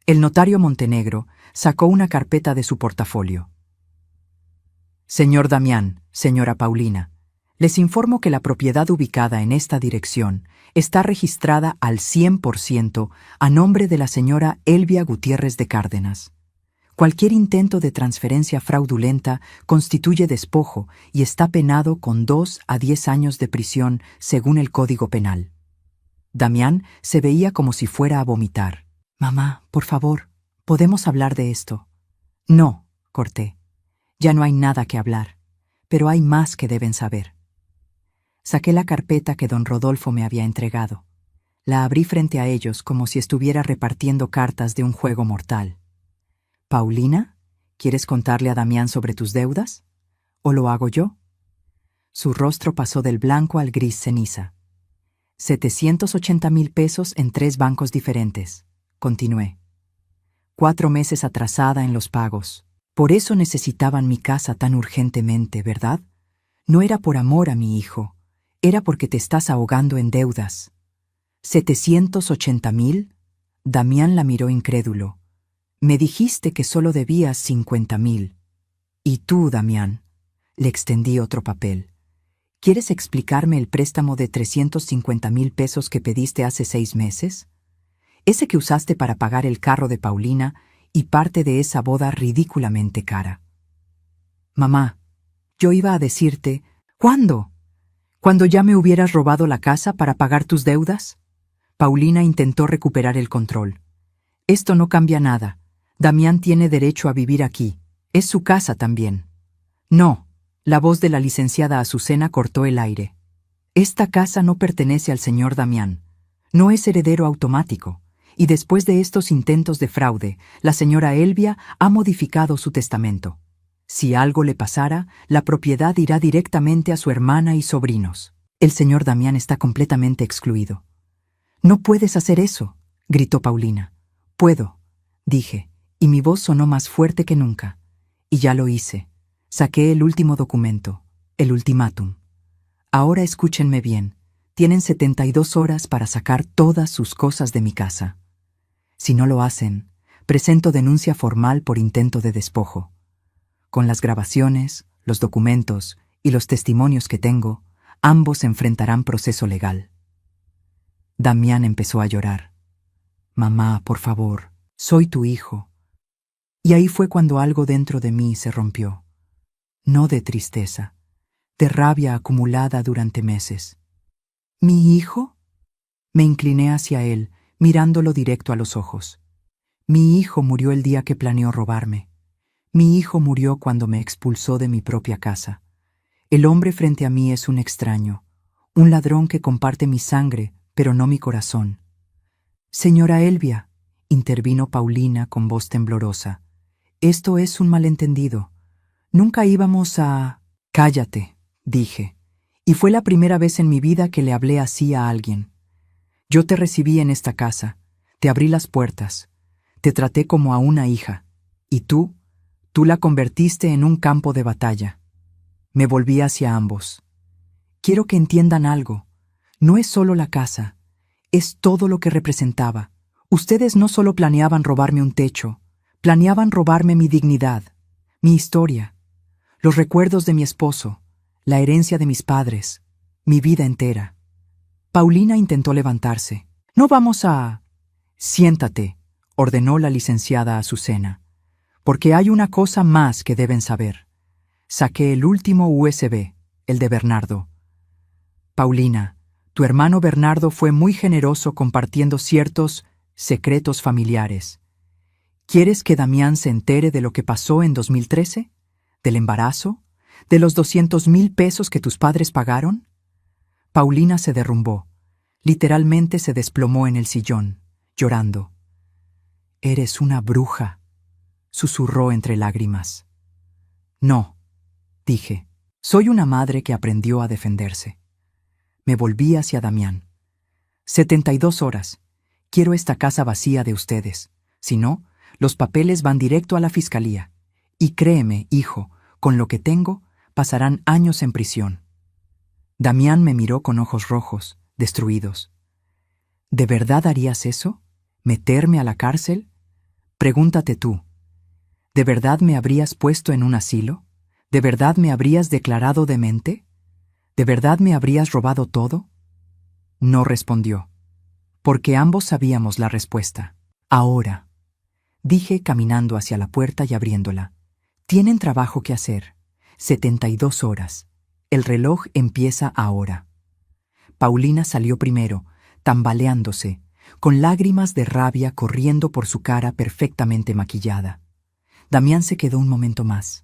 El notario Montenegro sacó una carpeta de su portafolio. Señor Damián, señora Paulina, les informo que la propiedad ubicada en esta dirección está registrada al 100% a nombre de la señora Elvia Gutiérrez de Cárdenas. Cualquier intento de transferencia fraudulenta constituye despojo y está penado con 2 a 10 años de prisión según el Código Penal. Damián se veía como si fuera a vomitar. Mamá, por favor, ¿podemos hablar de esto? No, corté. Ya no hay nada que hablar, pero hay más que deben saber. Saqué la carpeta que don Rodolfo me había entregado. La abrí frente a ellos como si estuviera repartiendo cartas de un juego mortal. ¿Paulina? ¿Quieres contarle a Damián sobre tus deudas? ¿O lo hago yo? Su rostro pasó del blanco al gris ceniza. 780,000 pesos en 3 bancos diferentes, continué. 4 meses atrasada en los pagos. Por eso necesitaban mi casa tan urgentemente, ¿verdad? No era por amor a mi hijo, era porque te estás ahogando en deudas. ¿780,000? Damián la miró incrédulo. Me dijiste que solo debías 50,000. ¿Y tú, Damián? Le extendí otro papel. ¿Quieres explicarme el préstamo de 350,000 pesos que pediste hace 6 meses? Ese que usaste para pagar el carro de Paulina y parte de esa boda ridículamente cara. Mamá, yo iba a decirte, ¿cuándo? ¿Cuando ya me hubieras robado la casa para pagar tus deudas? Paulina intentó recuperar el control. Esto no cambia nada. Damián tiene derecho a vivir aquí. Es su casa también. No, la voz de la licenciada Azucena cortó el aire. Esta casa no pertenece al señor Damián. No es heredero automático. Y después de estos intentos de fraude, la señora Elvia ha modificado su testamento. Si algo le pasara, la propiedad irá directamente a su hermana y sobrinos. El señor Damián está completamente excluido. No puedes hacer eso, gritó Paulina. Puedo, dije, y mi voz sonó más fuerte que nunca. Y ya lo hice. Saqué el último documento, el ultimátum. Ahora escúchenme bien. Tienen 72 horas para sacar todas sus cosas de mi casa. Si no lo hacen, presento denuncia formal por intento de despojo. Con las grabaciones, los documentos y los testimonios que tengo, ambos enfrentarán proceso legal. Damián empezó a llorar. Mamá, por favor, soy tu hijo. Y ahí fue cuando algo dentro de mí se rompió. No de tristeza, de rabia acumulada durante meses. ¿Mi hijo? Me incliné hacia él, mirándolo directo a los ojos. Mi hijo murió el día que planeó robarme. Mi hijo murió cuando me expulsó de mi propia casa. El hombre frente a mí es un extraño, un ladrón que comparte mi sangre, pero no mi corazón. Señora Elvia, intervino Paulina con voz temblorosa, esto es un malentendido. Nunca íbamos a... Cállate, dije, y fue la primera vez en mi vida que le hablé así a alguien. Yo te recibí en esta casa, te abrí las puertas, te traté como a una hija, y tú la convertiste en un campo de batalla. Me volví hacia ambos. Quiero que entiendan algo. No es solo la casa, es todo lo que representaba. Ustedes no solo planeaban robarme un techo, planeaban robarme mi dignidad, mi historia, los recuerdos de mi esposo, la herencia de mis padres, mi vida entera. Paulina intentó levantarse. No vamos a... Siéntate, ordenó la licenciada Azucena, porque hay una cosa más que deben saber. Saqué el último USB, el de Bernardo. Paulina, tu hermano Bernardo fue muy generoso compartiendo ciertos secretos familiares. ¿Quieres que Damián se entere de lo que pasó en 2013? ¿Del embarazo? ¿De los 200,000 pesos que tus padres pagaron? Paulina se derrumbó. Literalmente se desplomó en el sillón, llorando. «Eres una bruja», susurró entre lágrimas. «No», dije. «Soy una madre que aprendió a defenderse». Me volví hacia Damián. 72 horas. Quiero esta casa vacía de ustedes. Si no, los papeles van directo a la fiscalía. Y créeme, hijo, con lo que tengo, pasarán años en prisión. Damián me miró con ojos rojos, destruidos. ¿De verdad harías eso? ¿Meterme a la cárcel? Pregúntate tú. ¿De verdad me habrías puesto en un asilo? ¿De verdad me habrías declarado demente? ¿De verdad me habrías robado todo? No respondió, porque ambos sabíamos la respuesta. Ahora, dije caminando hacia la puerta y abriéndola. Tienen trabajo que hacer. 72 horas. El reloj empieza ahora. Paulina salió primero, tambaleándose, con lágrimas de rabia corriendo por su cara perfectamente maquillada. Damián se quedó un momento más.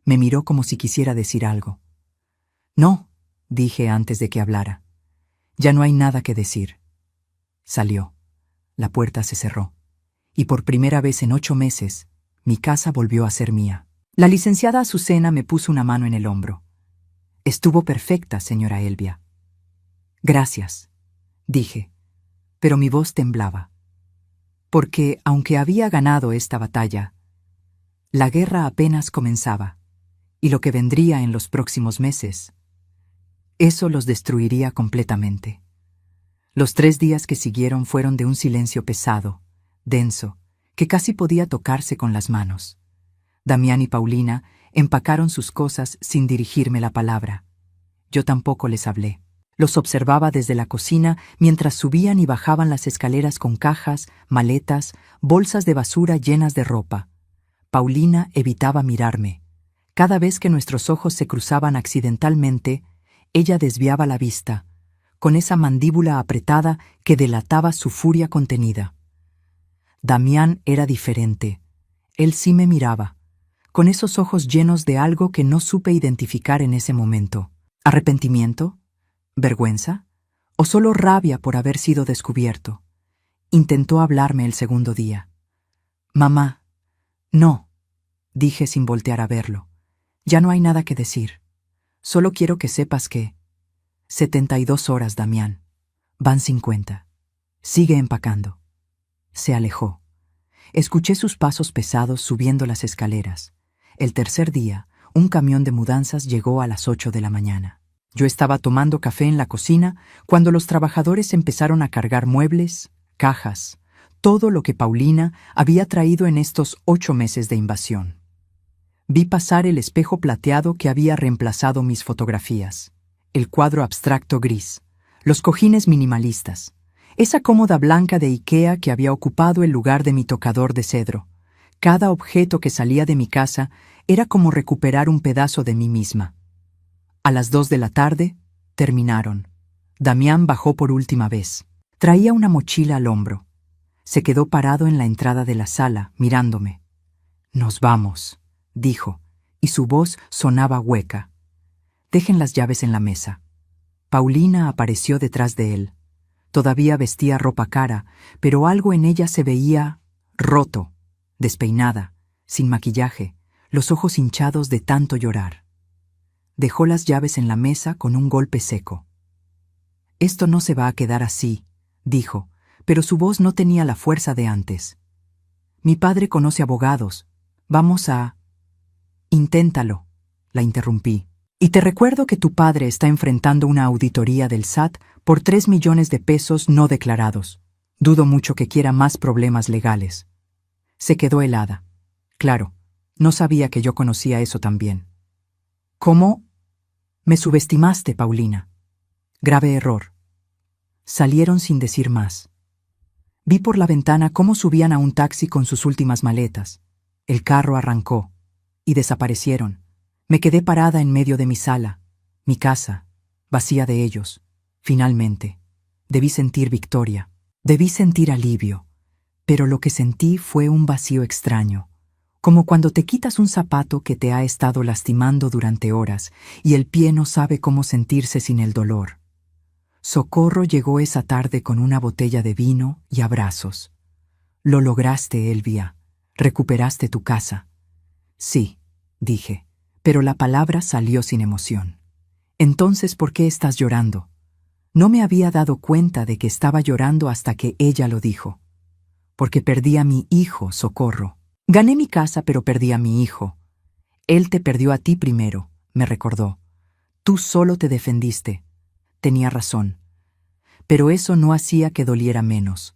Me miró como si quisiera decir algo. «No», dije antes de que hablara. «Ya no hay nada que decir». Salió. La puerta se cerró. Y por primera vez en 8 meses, mi casa volvió a ser mía. La licenciada Azucena me puso una mano en el hombro. «Estuvo perfecta, señora Elvia». «Gracias», dije, pero mi voz temblaba. Porque, aunque había ganado esta batalla, la guerra apenas comenzaba, y lo que vendría en los próximos meses, eso los destruiría completamente. Los 3 días que siguieron fueron de un silencio pesado, denso, que casi podía tocarse con las manos. Damián y Paulina empacaron sus cosas sin dirigirme la palabra. Yo tampoco les hablé. Los observaba desde la cocina mientras subían y bajaban las escaleras con cajas, maletas, bolsas de basura llenas de ropa. Paulina evitaba mirarme. Cada vez que nuestros ojos se cruzaban accidentalmente, ella desviaba la vista, con esa mandíbula apretada que delataba su furia contenida. Damián era diferente. Él sí me miraba, con esos ojos llenos de algo que no supe identificar en ese momento. ¿Arrepentimiento? ¿Vergüenza? ¿O solo rabia por haber sido descubierto? Intentó hablarme el segundo día. «Mamá, no», dije sin voltear a verlo. «Ya no hay nada que decir. Solo quiero que sepas que... 72 horas, Damián. Van 50. Sigue empacando». Se alejó. Escuché sus pasos pesados subiendo las escaleras. El tercer día, un camión de mudanzas llegó a las 8 de la mañana. Yo estaba tomando café en la cocina cuando los trabajadores empezaron a cargar muebles, cajas, todo lo que Paulina había traído en estos 8 meses de invasión. Vi pasar el espejo plateado que había reemplazado mis fotografías, el cuadro abstracto gris, los cojines minimalistas, esa cómoda blanca de IKEA que había ocupado el lugar de mi tocador de cedro. Cada objeto que salía de mi casa era como recuperar un pedazo de mí misma. A las 2 de la tarde, terminaron. Damián bajó por última vez. Traía una mochila al hombro. Se quedó parado en la entrada de la sala, mirándome. «Nos vamos», dijo, y su voz sonaba hueca. «Dejen las llaves en la mesa». Paulina apareció detrás de él. Todavía vestía ropa cara, pero algo en ella se veía roto, despeinada, sin maquillaje, los ojos hinchados de tanto llorar. Dejó las llaves en la mesa con un golpe seco. «Esto no se va a quedar así», dijo, pero su voz no tenía la fuerza de antes. «Mi padre conoce abogados. Vamos a...» «Inténtalo», la interrumpí. «Y te recuerdo que tu padre está enfrentando una auditoría del SAT por 3 millones de pesos no declarados. Dudo mucho que quiera más problemas legales». Se quedó helada. Claro, no sabía que yo conocía eso también. «¿Cómo? Me subestimaste, Paulina». «Grave error». Salieron sin decir más. Vi por la ventana cómo subían a un taxi con sus últimas maletas. El carro arrancó y desaparecieron. Me quedé parada en medio de mi sala, mi casa, vacía de ellos. Finalmente, debí sentir victoria, debí sentir alivio, pero lo que sentí fue un vacío extraño, como cuando te quitas un zapato que te ha estado lastimando durante horas y el pie no sabe cómo sentirse sin el dolor. Socorro llegó esa tarde con una botella de vino y abrazos. Lo lograste, Elvia. Recuperaste tu casa. Sí, dije, pero la palabra salió sin emoción. Entonces, ¿por qué estás llorando? No me había dado cuenta de que estaba llorando hasta que ella lo dijo. Porque perdí a mi hijo, Socorro. Gané mi casa, pero perdí a mi hijo. Él te perdió a ti primero, me recordó. Tú solo te defendiste. Tenía razón. Pero eso no hacía que doliera menos.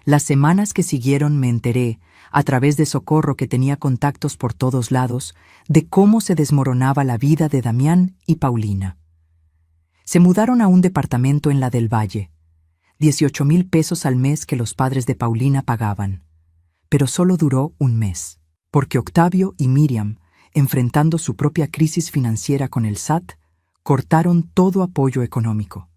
Las semanas que siguieron me enteré, a través de Socorro que tenía contactos por todos lados, de cómo se desmoronaba la vida de Damián y Paulina. Se mudaron a un departamento en la del Valle, 18,000 pesos al mes que los padres de Paulina pagaban. Pero solo duró un mes, porque Octavio y Miriam, enfrentando su propia crisis financiera con el SAT, cortaron todo apoyo económico.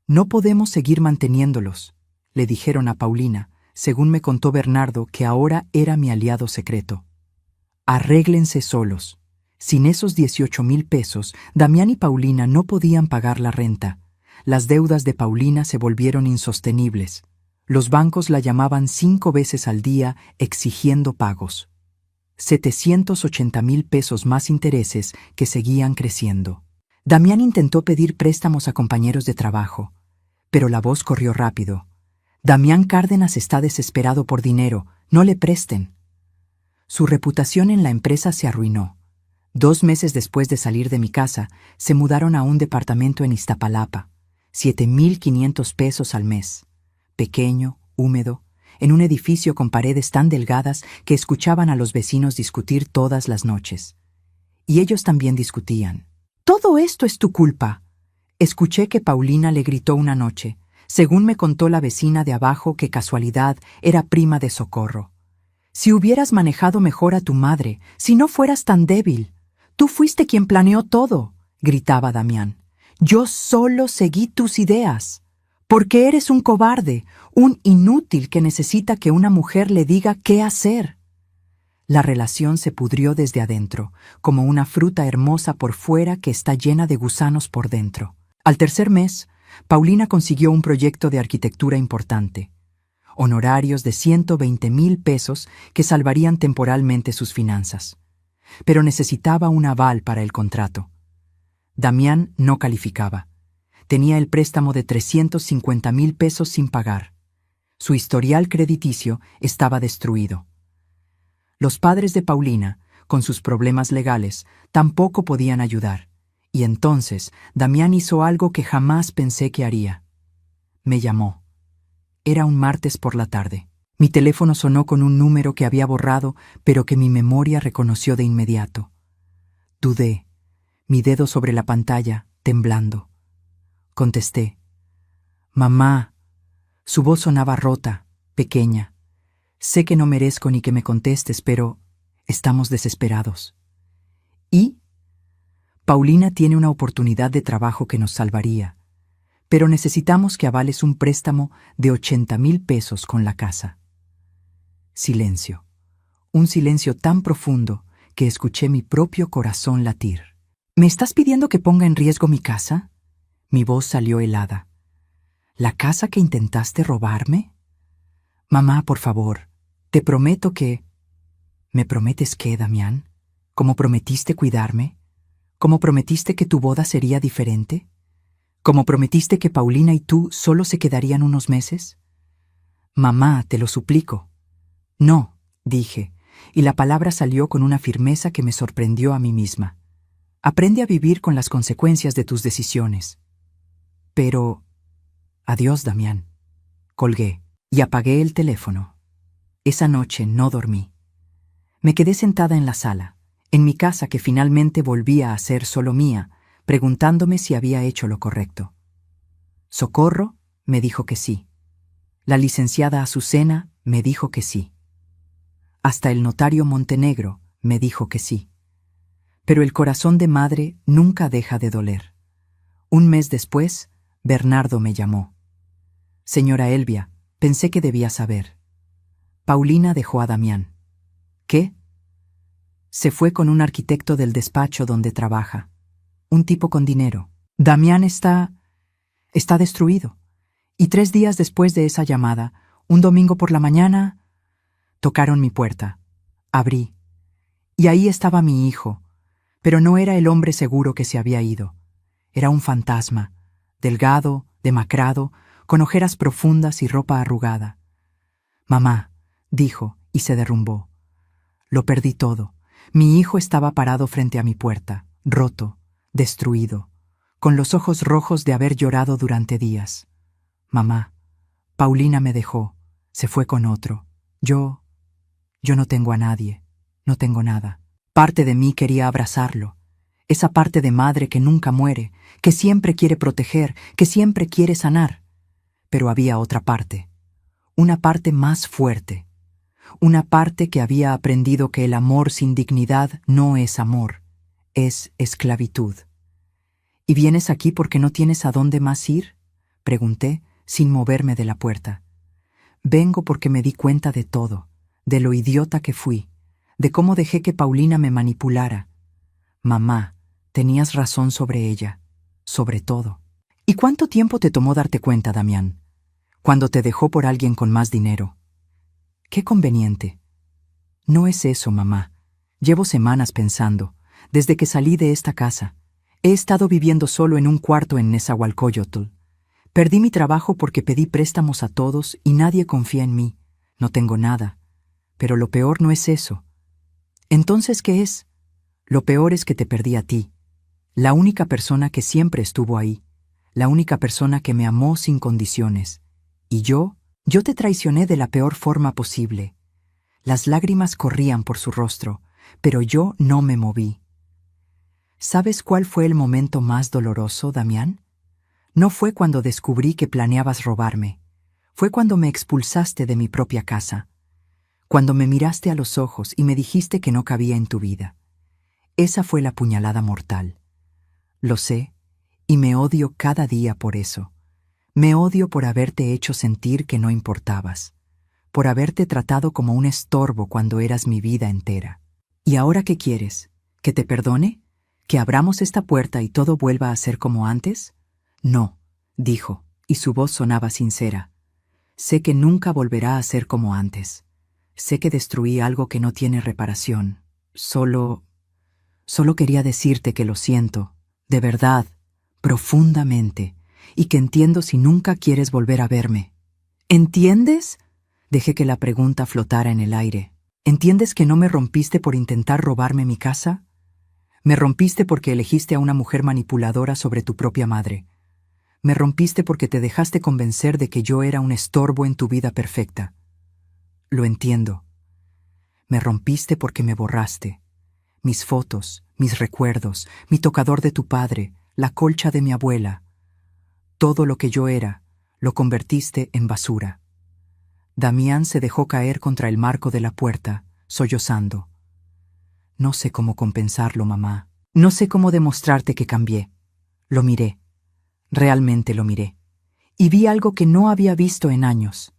No podemos seguir manteniéndolos, le dijeron a Paulina, según me contó Bernardo, que ahora era mi aliado secreto. Arréglense solos. Sin esos 18,000 pesos, Damián y Paulina no podían pagar la renta. Las deudas de Paulina se volvieron insostenibles. Los bancos la llamaban 5 veces al día exigiendo pagos. 780,000 pesos más intereses que seguían creciendo. Damián intentó pedir préstamos a compañeros de trabajo, pero la voz corrió rápido. Damián Cárdenas está desesperado por dinero, no le presten. Su reputación en la empresa se arruinó. 2 meses después de salir de mi casa, se mudaron a un departamento en Iztapalapa, 7,500 pesos al mes. Pequeño, húmedo, en un edificio con paredes tan delgadas que escuchaban a los vecinos discutir todas las noches. Y ellos también discutían. «Todo esto es tu culpa», escuché que Paulina le gritó una noche, según me contó la vecina de abajo que casualidad era prima de Socorro. «Si hubieras manejado mejor a tu madre, si no fueras tan débil. Tú fuiste quien planeó todo», gritaba Damián. «Yo solo seguí tus ideas. Porque eres un cobarde, un inútil que necesita que una mujer le diga qué hacer». La relación se pudrió desde adentro, como una fruta hermosa por fuera que está llena de gusanos por dentro. Al tercer mes, Paulina consiguió un proyecto de arquitectura importante. Honorarios de 120,000 pesos que salvarían temporalmente sus finanzas. Pero necesitaba un aval para el contrato. Damián no calificaba. Tenía el préstamo de 350,000 pesos sin pagar. Su historial crediticio estaba destruido. Los padres de Paulina, con sus problemas legales, tampoco podían ayudar. Y entonces Damián hizo algo que jamás pensé que haría. Me llamó. Era un martes por la tarde. Mi teléfono sonó con un número que había borrado, pero que mi memoria reconoció de inmediato. Dudé, mi dedo sobre la pantalla, temblando. Contesté. «Mamá». Su voz sonaba rota, pequeña. «Sé que no merezco ni que me contestes, pero estamos desesperados». ¿Y? «Paulina tiene una oportunidad de trabajo que nos salvaría, pero necesitamos que avales un préstamo de 80,000 pesos con la casa». Silencio. Un silencio tan profundo que escuché mi propio corazón latir. «¿Me estás pidiendo que ponga en riesgo mi casa?» Mi voz salió helada. «¿La casa que intentaste robarme?» «Mamá, por favor, te prometo que...» «¿Me prometes qué, Damián? ¿Cómo prometiste cuidarme? ¿Cómo prometiste que tu boda sería diferente? ¿Cómo prometiste que Paulina y tú solo se quedarían unos meses?» «Mamá, te lo suplico». «No», dije, y la palabra salió con una firmeza que me sorprendió a mí misma. «Aprende a vivir con las consecuencias de tus decisiones». «Pero...» «Adiós, Damián». Colgué y apagué el teléfono. Esa noche no dormí. Me quedé sentada en la sala, en mi casa que finalmente volvía a ser solo mía, preguntándome si había hecho lo correcto. Socorro me dijo que sí. La licenciada Azucena me dijo que sí. Hasta el notario Montenegro me dijo que sí. Pero el corazón de madre nunca deja de doler. Un mes después, Bernardo me llamó. Señora Elvia, pensé que debía saber. Paulina dejó a Damián. ¿Qué? Se fue con un arquitecto del despacho donde trabaja. Un tipo con dinero. Damián está destruido. Y 3 días después de esa llamada, un domingo por la mañana, tocaron mi puerta. Abrí. Y ahí estaba mi hijo. Pero no era el hombre seguro que se había ido. Era un fantasma, delgado, demacrado, con ojeras profundas y ropa arrugada. Mamá, dijo, y se derrumbó. Lo perdí todo. Mi hijo estaba parado frente a mi puerta, roto, destruido, con los ojos rojos de haber llorado durante días. Mamá, Paulina me dejó, se fue con otro. Yo no tengo a nadie, no tengo nada. Parte de mí quería abrazarlo. Esa parte de madre que nunca muere, que siempre quiere proteger, que siempre quiere sanar. Pero había otra parte, una parte más fuerte, una parte que había aprendido que el amor sin dignidad no es amor, es esclavitud. ¿Y vienes aquí porque no tienes a dónde más ir?, pregunté, sin moverme de la puerta. Vengo porque me di cuenta de todo, de lo idiota que fui, de cómo dejé que Paulina me manipulara. Mamá, tenías razón sobre ella, sobre todo. ¿Y cuánto tiempo te tomó darte cuenta, Damián? Cuando te dejó por alguien con más dinero. Qué conveniente. No es eso, mamá. Llevo semanas pensando, desde que salí de esta casa. He estado viviendo solo en un cuarto en Nezahualcóyotl. Perdí mi trabajo porque pedí préstamos a todos y nadie confía en mí. No tengo nada. Pero lo peor no es eso. ¿Entonces qué es? Lo peor es que te perdí a ti, la única persona que siempre estuvo ahí, la única persona que me amó sin condiciones. Y yo te traicioné de la peor forma posible. Las lágrimas corrían por su rostro, pero yo no me moví. ¿Sabes cuál fue el momento más doloroso, Damián? No fue cuando descubrí que planeabas robarme. Fue cuando me expulsaste de mi propia casa. Cuando me miraste a los ojos y me dijiste que no cabía en tu vida. Esa fue la puñalada mortal. Lo sé, y me odio cada día por eso. Me odio por haberte hecho sentir que no importabas, por haberte tratado como un estorbo cuando eras mi vida entera. ¿Y ahora qué quieres? ¿Que te perdone? ¿Que abramos esta puerta y todo vuelva a ser como antes? No, dijo, y su voz sonaba sincera. Sé que nunca volverá a ser como antes. Sé que destruí algo que no tiene reparación. Solo quería decirte que lo siento, de verdad, profundamente, y que entiendo si nunca quieres volver a verme. ¿Entiendes? Dejé que la pregunta flotara en el aire. ¿Entiendes que no me rompiste por intentar robarme mi casa? Me rompiste porque elegiste a una mujer manipuladora sobre tu propia madre. Me rompiste porque te dejaste convencer de que yo era un estorbo en tu vida perfecta. Lo entiendo. Me rompiste porque me borraste. Mis fotos, mis recuerdos, mi tocador de tu padre, la colcha de mi abuela. Todo lo que yo era, lo convertiste en basura. Damián se dejó caer contra el marco de la puerta, sollozando. No sé cómo compensarlo, mamá. No sé cómo demostrarte que cambié. Lo miré. Realmente lo miré. Y vi algo que no había visto en años.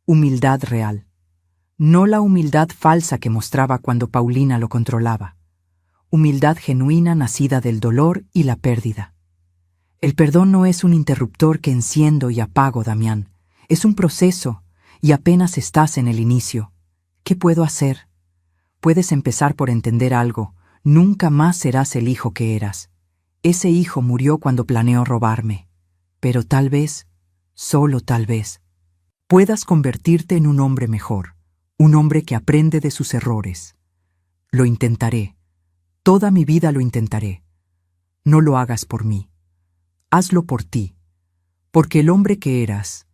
Humildad real. No la humildad falsa que mostraba cuando Paulina lo controlaba. Humildad genuina nacida del dolor y la pérdida. El perdón no es un interruptor que enciendo y apago, Damián. Es un proceso, y apenas estás en el inicio. ¿Qué puedo hacer? Puedes empezar por entender algo. Nunca más serás el hijo que eras. Ese hijo murió cuando planeó robarme. Pero tal vez, solo tal vez, puedas convertirte en un hombre mejor. Un hombre que aprende de sus errores. Lo intentaré. Toda mi vida lo intentaré. No lo hagas por mí. Hazlo por ti. Porque el hombre que eras,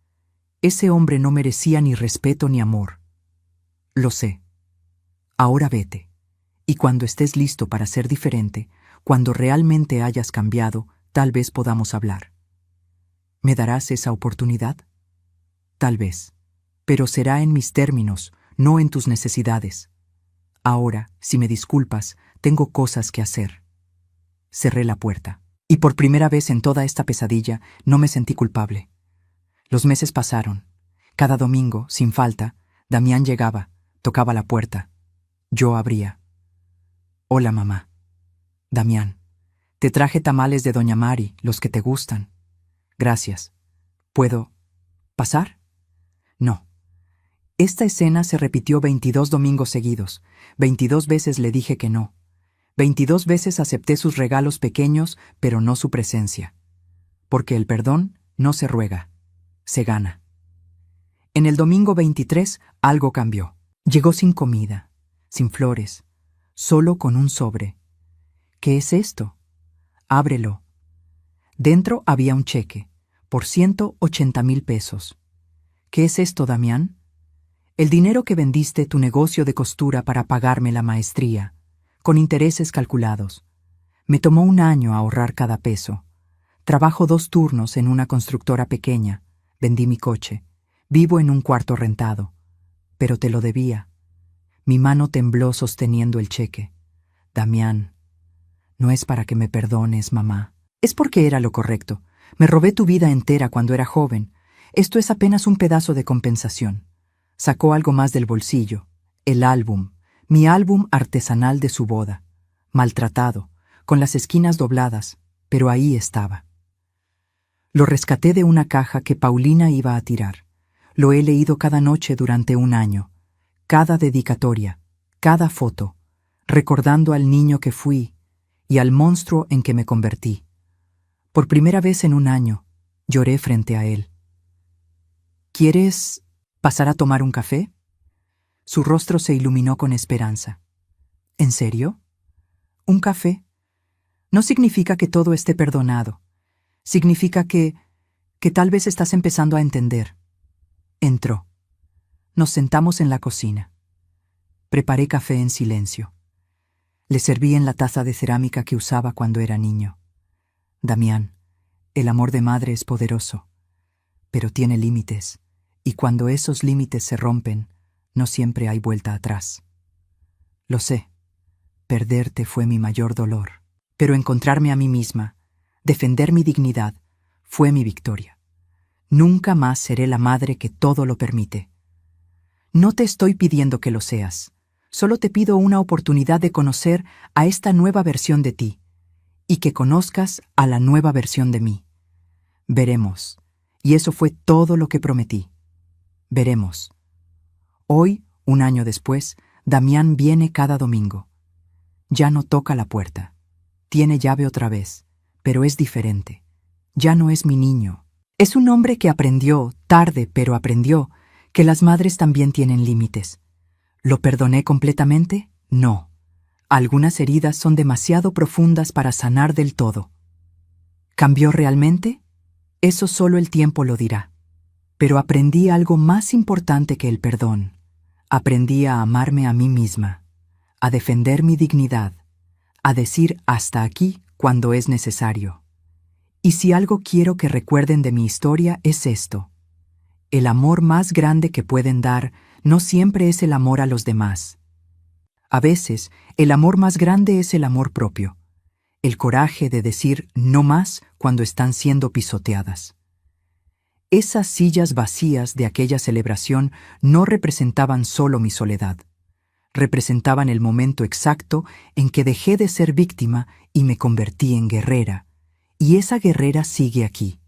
ese hombre no merecía ni respeto ni amor. Lo sé. Ahora vete. Y cuando estés listo para ser diferente, cuando realmente hayas cambiado, tal vez podamos hablar. ¿Me darás esa oportunidad? Tal vez. pero será en mis términos, no en tus necesidades. Ahora, si me disculpas, tengo cosas que hacer. Cerré la puerta. Y por primera vez en toda esta pesadilla no me sentí culpable. Los meses pasaron. Cada domingo, sin falta, Damián llegaba, tocaba la puerta. Yo abría. Hola, mamá. Damián, te traje tamales de Doña Mari, los que te gustan. Gracias. ¿Puedo pasar? No. Esta escena se repitió 22 domingos seguidos. 22 veces le dije que no. 22 veces acepté sus regalos pequeños, pero no su presencia. Porque el perdón no se ruega, se gana. En el domingo 23 algo cambió. Llegó sin comida, sin flores, solo con un sobre. ¿Qué es esto? Ábrelo. Dentro había un cheque, por 180,000 pesos. ¿Qué es esto, Damián? El dinero que vendiste tu negocio de costura para pagarme la maestría, con intereses calculados. Me tomó un año ahorrar cada peso. Trabajo 2 turnos en una constructora pequeña. Vendí mi coche. Vivo en un cuarto rentado. Pero te lo debía. Mi mano tembló sosteniendo el cheque. Damián, no es para que me perdones, mamá. Es porque era lo correcto. Me robé tu vida entera cuando era joven. Esto es apenas un pedazo de compensación. Sacó algo más del bolsillo. El álbum. Mi álbum artesanal de su boda. Maltratado, con las esquinas dobladas, pero ahí estaba. Lo rescaté de una caja que Paulina iba a tirar. Lo he leído cada noche durante un año. Cada dedicatoria, cada foto, recordando al niño que fui y al monstruo en que me convertí. Por primera vez en un año, lloré frente a él. ¿Quieres pasar a tomar un café? Su rostro se iluminó con esperanza. ¿En serio? ¿Un café? No significa que todo esté perdonado. Significa que tal vez estás empezando a entender. Entró. Nos sentamos en la cocina. Preparé café en silencio. Le serví en la taza de cerámica que usaba cuando era niño. Damián, el amor de madre es poderoso, pero tiene límites, y cuando esos límites se rompen, no siempre hay vuelta atrás. Lo sé, perderte fue mi mayor dolor, pero encontrarme a mí misma, defender mi dignidad, fue mi victoria. Nunca más seré la madre que todo lo permite. No te estoy pidiendo que lo seas, solo te pido una oportunidad de conocer a esta nueva versión de ti, y que conozcas a la nueva versión de mí. Veremos, y eso fue todo lo que prometí. Veremos. Hoy, un año después, Damián viene cada domingo. Ya no toca la puerta. Tiene llave otra vez, pero es diferente. Ya no es mi niño. Es un hombre que aprendió, tarde, pero aprendió, que las madres también tienen límites. ¿Lo perdoné completamente? No. Algunas heridas son demasiado profundas para sanar del todo. ¿Cambió realmente? Eso solo el tiempo lo dirá. Pero aprendí algo más importante que el perdón. Aprendí a amarme a mí misma, a defender mi dignidad, a decir hasta aquí cuando es necesario. Y si algo quiero que recuerden de mi historia es esto: el amor más grande que pueden dar no siempre es el amor a los demás. A veces, el amor más grande es el amor propio, el coraje de decir no más cuando están siendo pisoteadas. Esas sillas vacías de aquella celebración no representaban solo mi soledad. Representaban el momento exacto en que dejé de ser víctima y me convertí en guerrera. Y esa guerrera sigue aquí,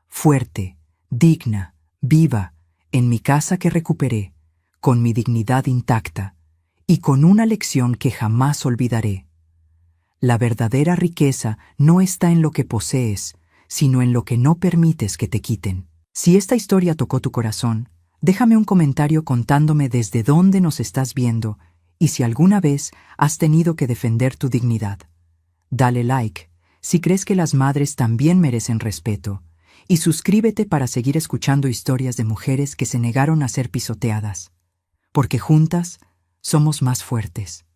fuerte, digna, viva, en mi casa que recuperé, con mi dignidad intacta y con una lección que jamás olvidaré. La verdadera riqueza no está en lo que posees, sino en lo que no permites que te quiten. Si esta historia tocó tu corazón, déjame un comentario contándome desde dónde nos estás viendo y si alguna vez has tenido que defender tu dignidad. Dale like si crees que las madres también merecen respeto y suscríbete para seguir escuchando historias de mujeres que se negaron a ser pisoteadas, porque juntas somos más fuertes.